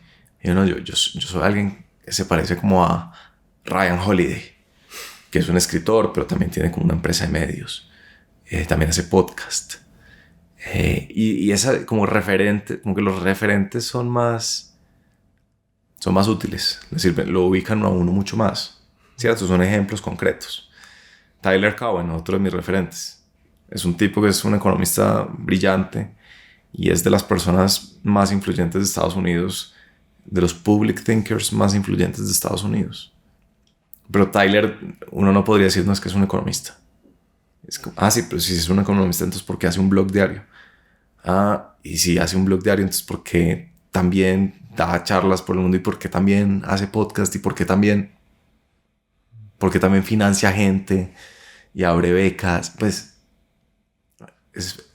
Y yo soy alguien que se parece como a Ryan Holiday, que es un escritor, pero también tiene como una empresa de medios. también hace podcast. Y esa como referente, como que los referentes son más útiles, les sirven, lo ubican a uno mucho más, ¿cierto? Son ejemplos concretos. Tyler Cowen, otro de mis referentes, es un tipo que es un economista brillante y es de las personas más influyentes de Estados Unidos, de los public thinkers más influyentes de Estados Unidos. Pero Tyler, uno no podría decir, no, es que es un economista. Es como, sí, pero si es un economista, entonces ¿por qué hace un blog diario? Y si hace un blog diario, entonces ¿por qué también da charlas por el mundo? ¿Y por qué también hace podcast? ¿Y por qué también financia gente y abre becas? Pues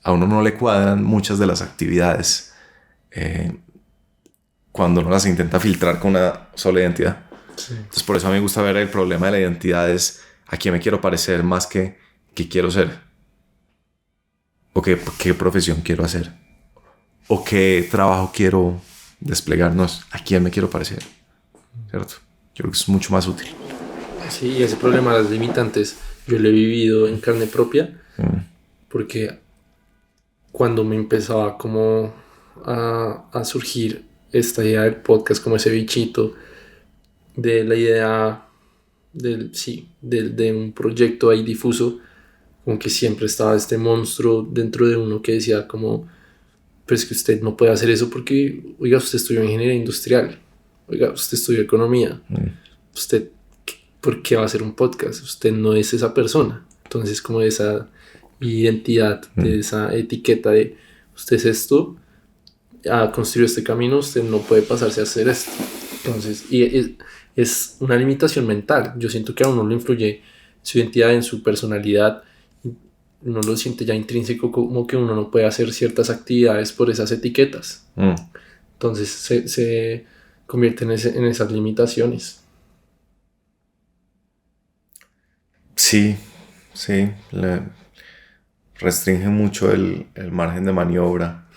a uno no le cuadran muchas de las actividades cuando uno las intenta filtrar con una sola identidad. Sí. Entonces por eso a mí me gusta ver el problema de la identidad es a quién me quiero parecer más que qué quiero ser, o qué profesión quiero hacer, o qué trabajo quiero desplegarnos, a quién me quiero parecer, ¿cierto? Yo creo que es mucho más útil. Sí, ese problema de las limitantes yo lo he vivido en carne propia, porque cuando me empezaba como a surgir esta idea del podcast, como ese bichito de la idea de un proyecto ahí difuso, como que siempre estaba este monstruo dentro de uno que decía como, pero es que usted no puede hacer eso porque, oiga, usted estudió ingeniería industrial, oiga, usted estudió economía, usted, ¿por qué va a hacer un podcast? Usted no es esa persona. Entonces como esa identidad, de esa etiqueta de usted es esto, a construir este camino, usted no puede pasarse a hacer esto. Entonces, y es una limitación mental. Yo siento que a uno le influye su identidad, en su personalidad. Uno lo siente ya intrínseco, como que uno no puede hacer ciertas actividades por esas etiquetas. Entonces se convierte en esas limitaciones. Sí, le restringe mucho el margen de maniobra.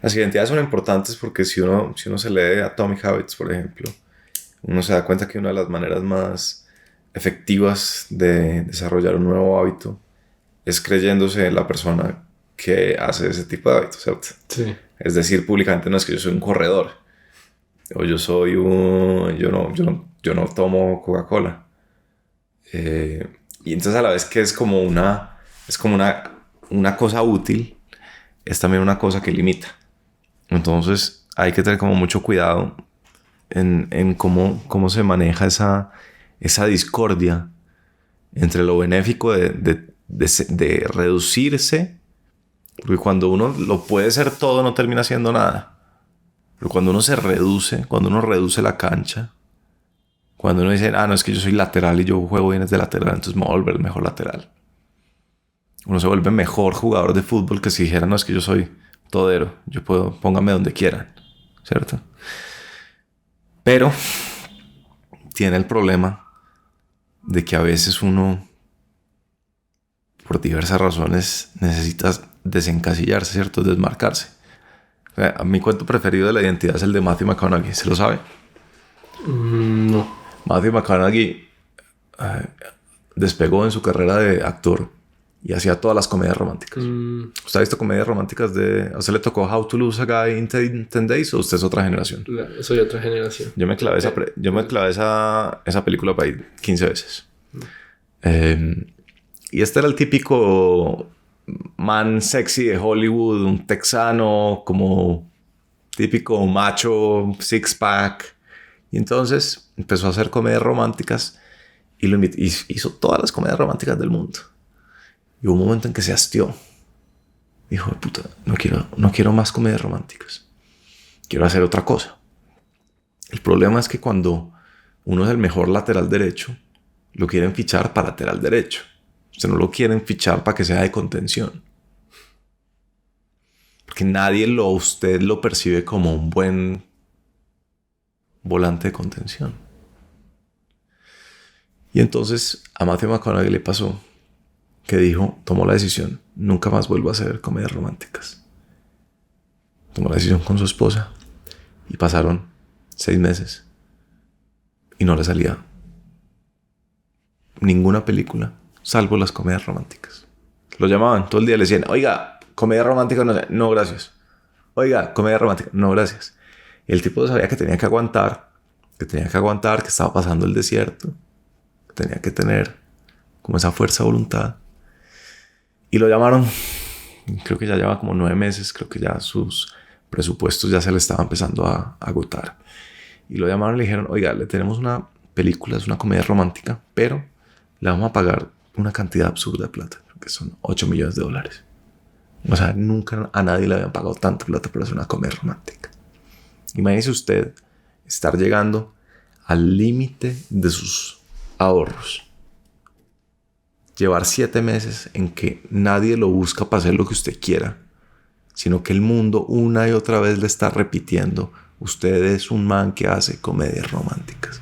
Las identidades son importantes porque si uno se lee Atomic Habits, por ejemplo, uno se da cuenta que una de las maneras más efectivas de desarrollar un nuevo hábito es creyéndose en la persona que hace ese tipo de hábitos, ¿cierto? Sí. Es decir, públicamente, no es que yo soy un corredor o yo soy yo no tomo Coca-Cola. Y entonces a la vez que es como una cosa útil, es también una cosa que limita. Entonces hay que tener como mucho cuidado en cómo se maneja esa discordia entre lo benéfico de reducirse, porque cuando uno lo puede ser todo no termina siendo nada, pero cuando uno reduce la cancha, cuando uno dice, no, es que yo soy lateral y yo juego bien desde lateral, entonces me voy a volver el mejor lateral, uno se vuelve mejor jugador de fútbol que si dijera, no, es que yo soy todero, póngame donde quieran, ¿cierto? Pero tiene el problema de que a veces uno, por diversas razones, necesita desencasillarse, ¿cierto? Desmarcarse. O sea, mi cuento preferido de la identidad es el de Matthew McConaughey. ¿Se lo sabe? No. Matthew McConaughey despegó en su carrera de actor y hacía todas las comedias románticas. ¿Usted ha visto comedias románticas ¿a usted le tocó How to Lose a Guy in 10 Days o usted es otra generación? Soy otra generación. Yo me clavé esa película para ir 15 veces. Y este era el típico man sexy de Hollywood, un texano, como típico macho, six-pack. Y entonces empezó a hacer comedias románticas y hizo todas las comedias románticas del mundo. Y hubo un momento en que se hastió. Dijo, puta, no quiero más comedias románticas. Quiero hacer otra cosa. El problema es que cuando uno es el mejor lateral derecho, lo quieren fichar para lateral derecho. Usted no lo quieren fichar para que sea de contención. Porque usted lo percibe como un buen volante de contención. Y entonces a Matthew McConaughey le pasó que tomó la decisión, nunca más vuelvo a hacer comedias románticas. Tomó la decisión con su esposa y pasaron 6 meses y no le salía ninguna película salvo las comedias románticas. Lo llamaban todo el día, le decían, oiga, comedia romántica, no, no gracias. Oiga, comedia romántica, no gracias. Y el tipo sabía que tenía que aguantar, que estaba pasando el desierto, que tenía que tener como esa fuerza de voluntad. Y lo llamaron, creo que ya lleva como 9 meses, creo que ya sus presupuestos ya se le estaban empezando a agotar. Y lo llamaron y le dijeron, oiga, le tenemos una película, es una comedia romántica, pero le vamos a pagar una cantidad absurda de plata, que son $8 millones. O sea, nunca a nadie le habían pagado tanto plata por hacer una comedia romántica. Imagínese usted estar llegando al límite de sus ahorros. Llevar 7 meses en que nadie lo busca para hacer lo que usted quiera, sino que el mundo una y otra vez le está repitiendo, usted es un man que hace comedias románticas.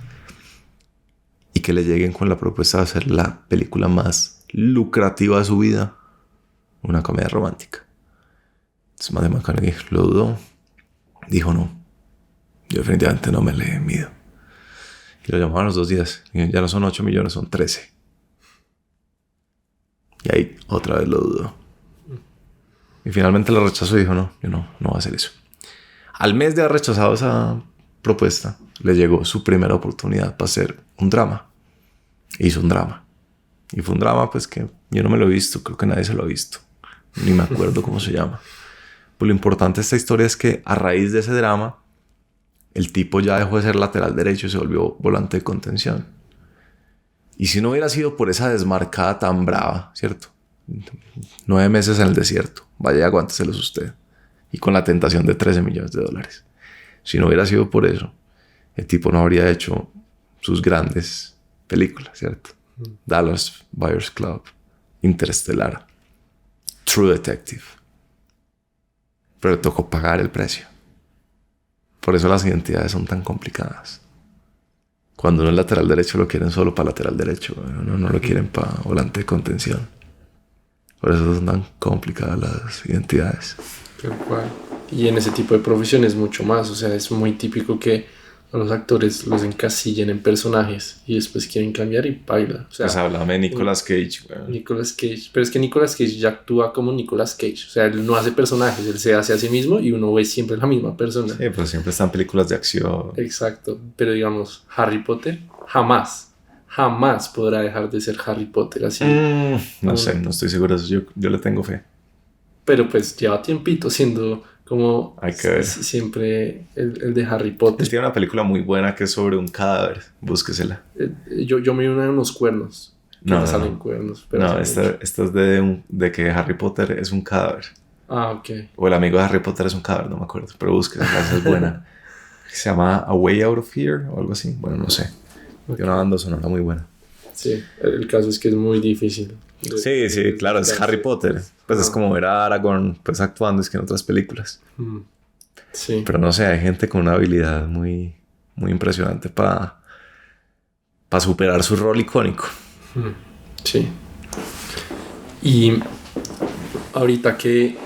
Y que le lleguen con la propuesta de hacer la película más lucrativa de su vida, una comedia romántica. Entonces Matthew McConaughey lo dudó, dijo no, yo definitivamente no me le mido. Y lo llamaron a los 2 días, y ya no son 8 millones, son 13. Y ahí otra vez lo dudó. Y finalmente lo rechazó y dijo no, yo no voy a hacer eso. Al mes de haber rechazado esa propuesta, le llegó su primera oportunidad para hacer un drama. Hizo un drama. Y fue un drama pues que yo no me lo he visto, creo que nadie se lo ha visto. Ni me acuerdo cómo se llama. Pues lo importante de esta historia es que a raíz de ese drama, el tipo ya dejó de ser lateral derecho y se volvió volante de contención. Y si no hubiera sido por esa desmarcada tan brava, ¿cierto? 9 meses en el desierto. Vaya y aguánteselos usted. Y con la tentación de $13 millones. Si no hubiera sido por eso, el tipo no habría hecho sus grandes películas, ¿cierto? Dallas Buyers Club, Interstellar, True Detective. Pero tocó pagar el precio. Por eso las identidades son tan complicadas. Cuando uno es lateral derecho lo quieren solo para lateral derecho, no lo quieren para volante de contención. Por eso son tan complicadas las identidades. Tal cual. Y en ese tipo de profesiones mucho más. O sea, es muy típico que a los actores los encasillen en personajes y después quieren cambiar y baila. O sea, pues háblame de Nicolas Cage. Nicolas Cage. Pero es que Nicolas Cage ya actúa como Nicolas Cage. O sea, él no hace personajes, él se hace a sí mismo y uno ve siempre la misma persona. Sí, pero siempre están películas de acción. Exacto. Pero digamos, Harry Potter jamás podrá dejar de ser Harry Potter así. No sé, no estoy seguro de eso. Yo le tengo fe. Pero pues lleva tiempito siendo como hay que ver. Siempre el de Harry Potter. Él tiene una película muy buena que es sobre un cadáver. Búsquesela. Yo me vi una de unos cuernos. No salen cuernos. Pero no, esta es de que Harry Potter es un cadáver. Ah, ok. O el amigo de Harry Potter es un cadáver, no me acuerdo. Pero búsquesela, esa es buena. Se llama A Way Out of Here o algo así. Bueno, no sé. Okay. Una banda sonora muy buena. Sí, el caso es que es muy difícil. Sí, claro, es Harry Potter. Pues es como ver a Aragorn pues actuando, es que en otras películas. Sí. Pero no sé, hay gente con una habilidad muy, muy impresionante para superar su rol icónico. Sí. Y ahorita que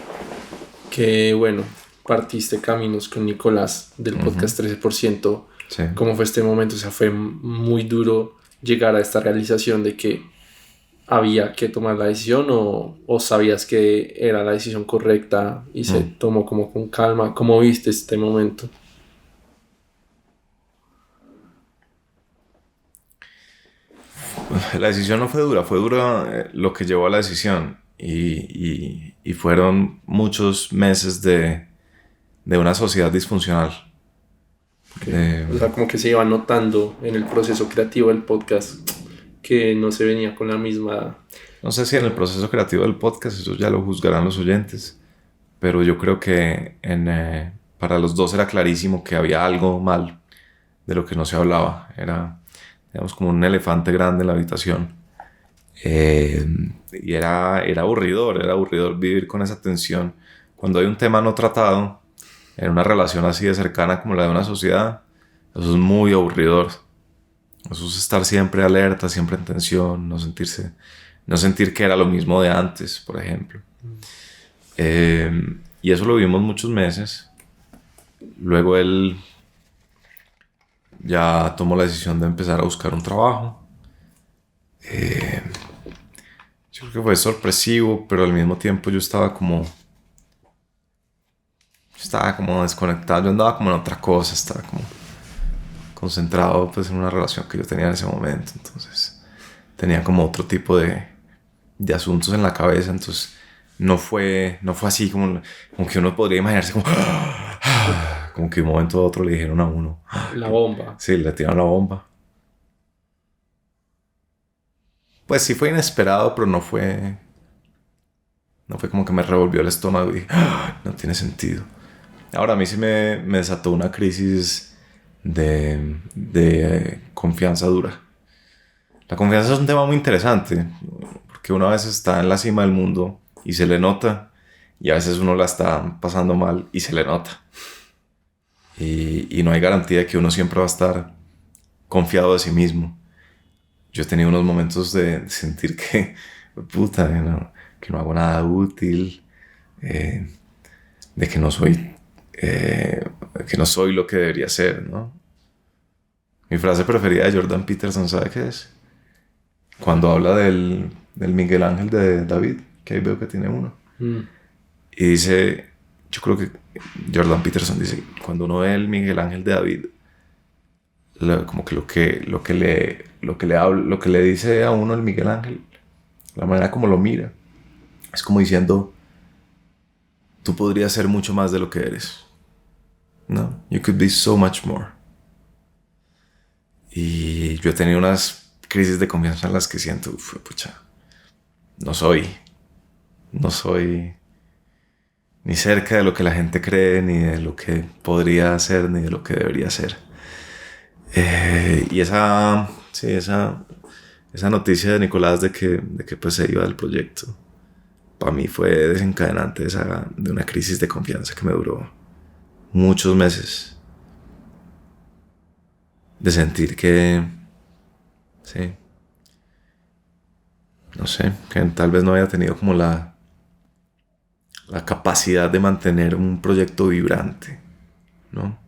bueno, partiste caminos con Nicolás del podcast 13%, sí. ¿Cómo fue este momento? O sea, fue muy duro llegar a esta realización de que había que tomar la decisión o sabías que era la decisión correcta y se tomó como con calma. ¿Cómo viste este momento? La decisión no fue dura, fue dura lo que llevó a la decisión y fueron muchos meses de una sociedad disfuncional. Okay. O sea, como que se iba notando en el proceso creativo del podcast que no se venía con la misma... No sé si en el proceso creativo del podcast, eso ya lo juzgarán los oyentes, pero yo creo que para los dos era clarísimo que había algo mal de lo que no se hablaba. Era, digamos, como un elefante grande en la habitación. Y era aburridor vivir con esa tensión. Cuando hay un tema no tratado, en una relación así de cercana como la de una sociedad, eso es muy aburridor. Eso es estar siempre alerta, siempre en tensión, no sentir que era lo mismo de antes, por ejemplo. Y eso lo vivimos muchos meses. Luego él ya tomó la decisión de empezar a buscar un trabajo. Yo creo que fue sorpresivo, pero al mismo tiempo yo estaba como desconectado, yo andaba como en otra cosa, estaba como concentrado pues en una relación que yo tenía en ese momento, entonces tenía como otro tipo de asuntos en la cabeza, entonces no fue así como que uno podría imaginarse como que de un momento a otro le dijeron a uno La bomba. sí, le tiraron la bomba. Pues sí fue inesperado, pero no fue como que me revolvió el estómago y dije, no tiene sentido. Ahora a mí sí me desató una crisis de confianza dura. La confianza es un tema muy interesante, porque uno a veces está en la cima del mundo y se le nota, y a veces uno la está pasando mal y se le nota. Y no hay garantía de que uno siempre va a estar confiado de sí mismo. Yo he tenido unos momentos de sentir puta, que no hago nada útil, de que no soy lo que debería ser, ¿no? Mi frase preferida de Jordan Peterson, ¿sabe qué es? Cuando habla del Miguel Ángel de David, que ahí veo que tiene uno. Y dice, yo creo que Jordan Peterson dice, cuando uno ve el Miguel Ángel de David, como que lo que le dice a uno el Miguel Ángel, la manera como lo mira, es como diciendo, tú podrías ser mucho más de lo que eres. ¿No? You could be so much more. Y yo he tenido unas crisis de confianza en las que siento, pucha, no soy ni cerca de lo que la gente cree, ni de lo que podría ser, ni de lo que debería ser. Y esa noticia de Nicolás de que pues se iba del proyecto, para mí fue desencadenante de una crisis de confianza que me duró muchos meses. De sentir que, sí, no sé, que tal vez no había tenido como la capacidad de mantener un proyecto vibrante, ¿no?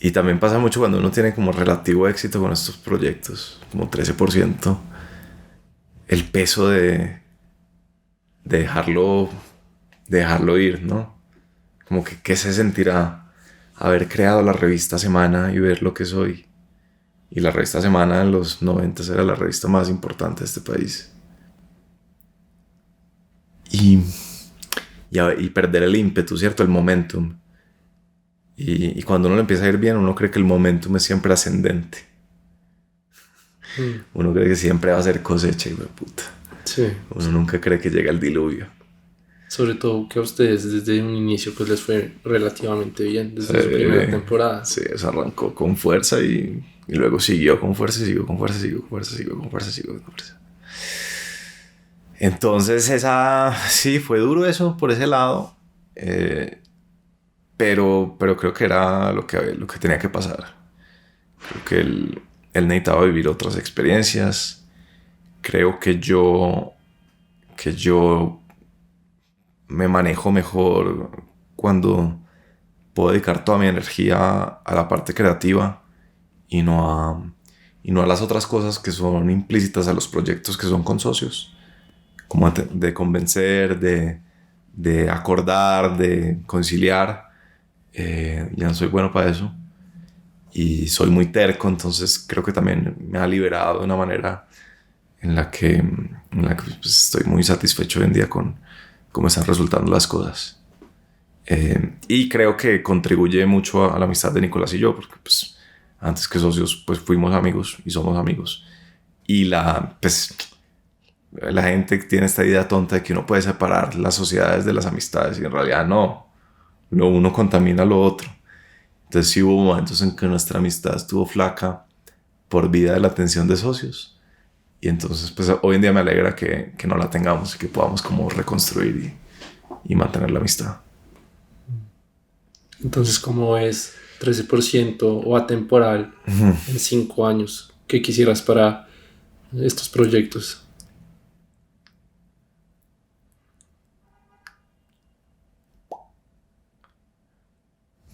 Y también pasa mucho cuando uno tiene como relativo éxito con estos proyectos, como 13%, el peso de dejarlo ir, ¿no? Como que qué se sentirá haber creado la revista Semana y ver lo que soy. Y la revista Semana en los 90 era la revista más importante de este país. Y perder el ímpetu, ¿cierto? El momentum. Y cuando uno le empieza a ir bien, uno cree que el momentum es siempre ascendente. Uno cree que siempre va a ser cosecha, hijo de puta. Sí. Uno nunca cree que llega el diluvio. Sobre todo que a ustedes desde un inicio pues les fue relativamente bien, desde su primera temporada. Sí, eso arrancó con fuerza y luego siguió con fuerza, siguió con fuerza, siguió con fuerza, siguió con fuerza, siguió con fuerza. Entonces sí, fue duro eso por ese lado, pero creo que era lo que tenía que pasar. Creo que él necesitaba vivir otras experiencias. Creo que yo me manejo mejor cuando puedo dedicar toda mi energía a la parte creativa y no a las otras cosas que son implícitas a los proyectos que son con socios, como de convencer, de acordar, de conciliar. Ya no soy bueno para eso y soy muy terco, entonces creo que también me ha liberado de una manera en la que pues, estoy muy satisfecho hoy en día con cómo están resultando las cosas. Y creo que contribuye mucho a la amistad de Nicolás y yo, porque pues, antes que socios pues fuimos amigos y somos amigos. Y la gente tiene esta idea tonta de que uno puede separar las sociedades de las amistades, y en realidad no. Lo uno contamina lo otro. Entonces sí hubo momentos en que nuestra amistad estuvo flaca por vida de la atención de socios. Y entonces, pues hoy en día me alegra que no la tengamos y que podamos como reconstruir y mantener la amistad. Entonces, ¿cómo es 13% o atemporal en 5 años? ¿Qué quisieras para estos proyectos?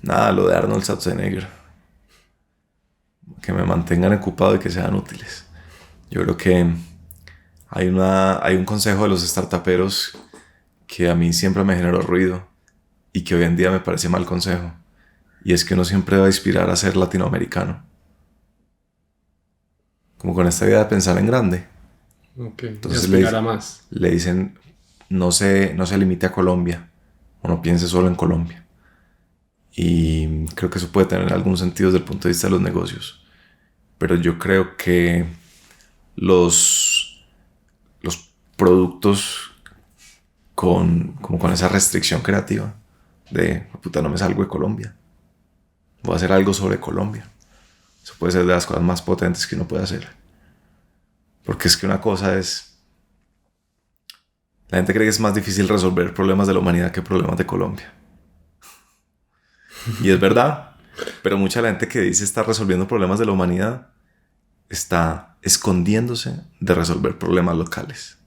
Nada, lo de Arnold Schwarzenegger. Que me mantengan ocupado y que sean útiles. Yo creo que Hay un consejo de los startuperos que a mí siempre me generó ruido y que hoy en día me parece mal consejo. Y es que uno siempre va a aspirar a ser latinoamericano. Como con esta idea de pensar en grande. Ok, Entonces aspirar a más. le dicen, no se limite a Colombia. O no piense solo en Colombia. Y creo que eso puede tener algún sentido desde el punto de vista de los negocios. Pero yo creo que los productos como con esa restricción creativa de, puta, no me salgo de Colombia. Voy a hacer algo sobre Colombia. Eso puede ser de las cosas más potentes que uno puede hacer. Porque es que una cosa es... La gente cree que es más difícil resolver problemas de la humanidad que problemas de Colombia. Y es verdad. Pero mucha gente que dice estar resolviendo problemas de la humanidad está escondiéndose de resolver problemas locales.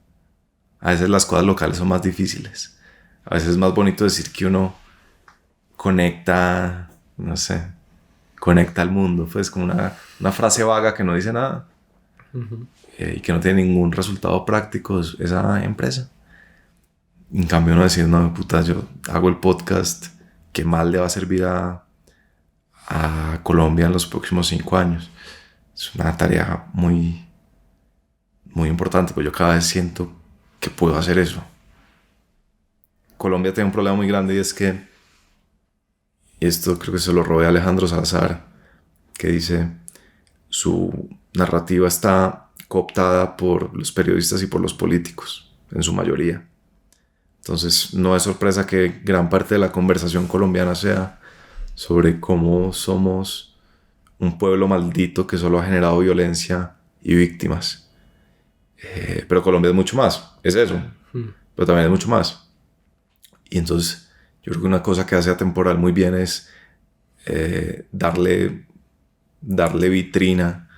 A veces las cosas locales son más difíciles. A veces es más bonito decir que uno conecta, no sé, conecta al mundo. Pues como una frase vaga que no dice nada. Y que no tiene ningún resultado práctico esa empresa. En cambio uno decir, no, puta, yo hago el podcast que más le va a servir a Colombia en los próximos 5 años. Es una tarea muy, muy importante, pues yo cada vez siento que puedo hacer eso. Colombia tiene un problema muy grande y es que, y esto creo que se lo robé a Alejandro Salazar, que dice, su narrativa está cooptada por los periodistas y por los políticos, en su mayoría. Entonces no es sorpresa que gran parte de la conversación colombiana sea sobre cómo somos un pueblo maldito que solo ha generado violencia y víctimas. Pero Colombia es mucho más, es eso, pero también es mucho más. Y entonces yo creo que una cosa que hace Atemporal muy bien es darle vitrina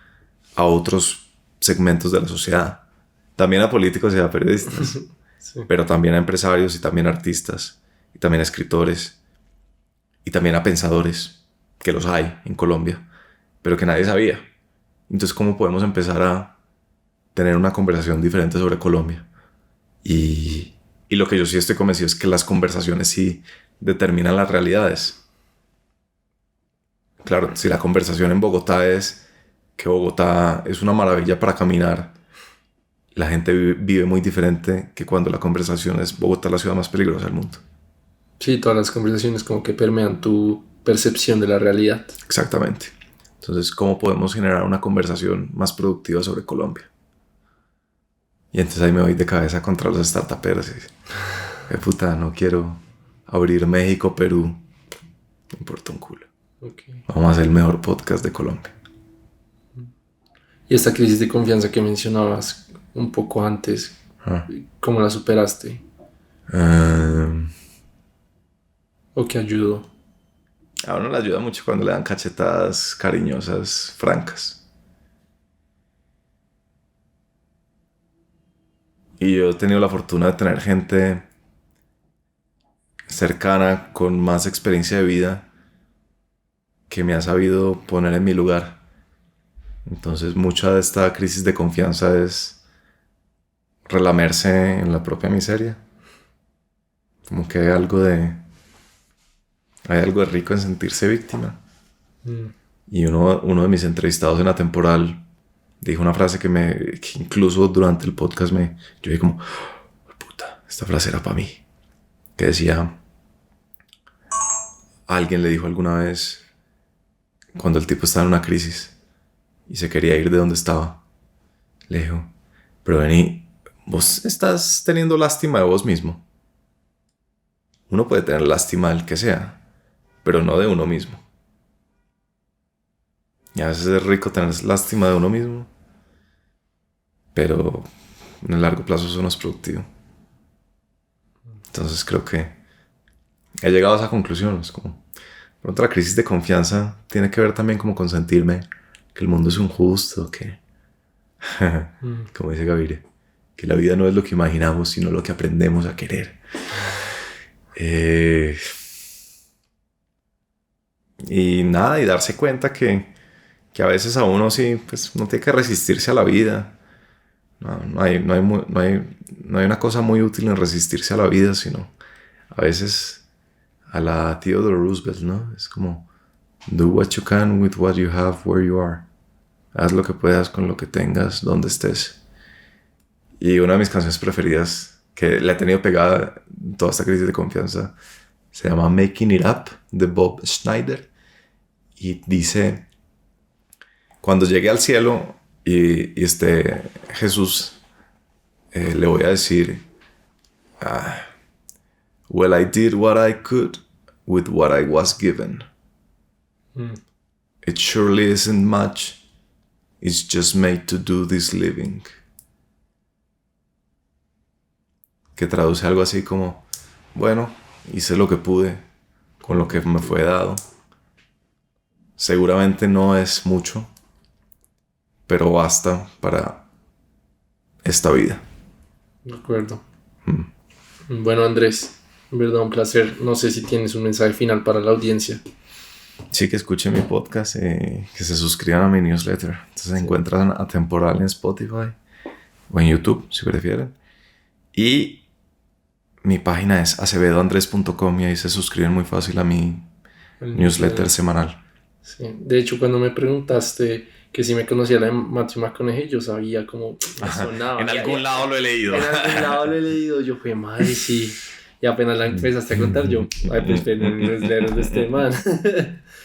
a otros segmentos de la sociedad. También a políticos y a periodistas, sí. Pero también a empresarios y también a artistas y también a escritores y también a pensadores, que los hay en Colombia, pero que nadie sabía. Entonces, ¿cómo podemos empezar a tener una conversación diferente sobre Colombia? Y lo que yo sí estoy convencido es que las conversaciones sí determinan las realidades. Claro, si la conversación en Bogotá es que Bogotá es una maravilla para caminar, la gente vive muy diferente que cuando la conversación es Bogotá es la ciudad más peligrosa del mundo. Sí, todas las conversaciones como que permean tu percepción de la realidad. Exactamente. Entonces, ¿cómo podemos generar una conversación más productiva sobre Colombia? Y entonces ahí me voy de cabeza contra los startuperos. Puta, no quiero abrir México, Perú. Me importa un culo. Okay. Vamos a hacer el mejor podcast de Colombia. Y esta crisis de confianza que mencionabas un poco antes, ¿cómo la superaste? ¿O qué ayudó? A uno le ayuda mucho cuando le dan cachetadas cariñosas, francas. Y yo he tenido la fortuna de tener gente cercana, con más experiencia de vida, que me ha sabido poner en mi lugar. Entonces, mucha de esta crisis de confianza es relamerse en la propia miseria. Como que hay algo de rico en sentirse víctima. Y uno de mis entrevistados en Atemporal dijo una frase que incluso durante el podcast yo dije como, oh, puta, esta frase era para mí. Que decía, alguien le dijo alguna vez, cuando el tipo estaba en una crisis y se quería ir de donde estaba, le dijo, pero vení, vos estás teniendo lástima de vos mismo. Uno puede tener lástima del que sea, pero no de uno mismo. Y a veces es rico tener lástima de uno mismo, pero en el largo plazo eso no es productivo. Entonces creo que he llegado a esa conclusión. Es como, otra crisis de confianza tiene que ver también como con sentirme que el mundo es injusto, que como dice Gaviria, que la vida no es lo que imaginamos, sino lo que aprendemos a querer. Y nada, y darse cuenta que a veces a uno sí, pues uno tiene que resistirse a la vida. No hay una cosa muy útil en resistirse a la vida, sino a veces a la Theodore Roosevelt, ¿no? Es como, do what you can with what you have where you are. Haz lo que puedas con lo que tengas donde estés. Y una de mis canciones preferidas, que la he tenido pegada en toda esta crisis de confianza, se llama Making It Up, de Bob Schneider. Y dice, cuando llegue al cielo y esté Jesús, le voy a decir, well, I did what I could with what I was given. It surely isn't much. It's just made to do this living. Que traduce algo así como, bueno, hice lo que pude con lo que me fue dado. Seguramente no es mucho, pero basta para esta vida. De acuerdo. Bueno, Andrés, en verdad un placer. No sé si tienes un mensaje final para la audiencia. Sí, que escuchen mi podcast, que se suscriban a mi newsletter. Entonces se encuentran Atemporal en Spotify o en YouTube, si prefieren. Y mi página es acevedoandres.com y ahí se suscriben muy fácil a mi newsletter semanal. Sí. De hecho, cuando me preguntaste que si me conocía la de Matthew McConaughey, yo sabía cómo sonaba. En algún lado lo he leído. En algún lado lo he leído. Yo fui, madre, sí. Y apenas la empezaste a contar, yo, ay, pues ven el newsletter de este man.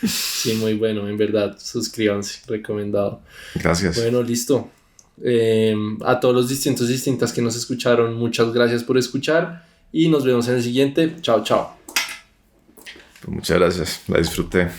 Sí, muy bueno, en verdad. Suscríbanse, recomendado. Gracias. Bueno, listo. A todos los distintas que nos escucharon, muchas gracias por escuchar. Y nos vemos en el siguiente. Chao, chao. Muchas gracias. La disfruté.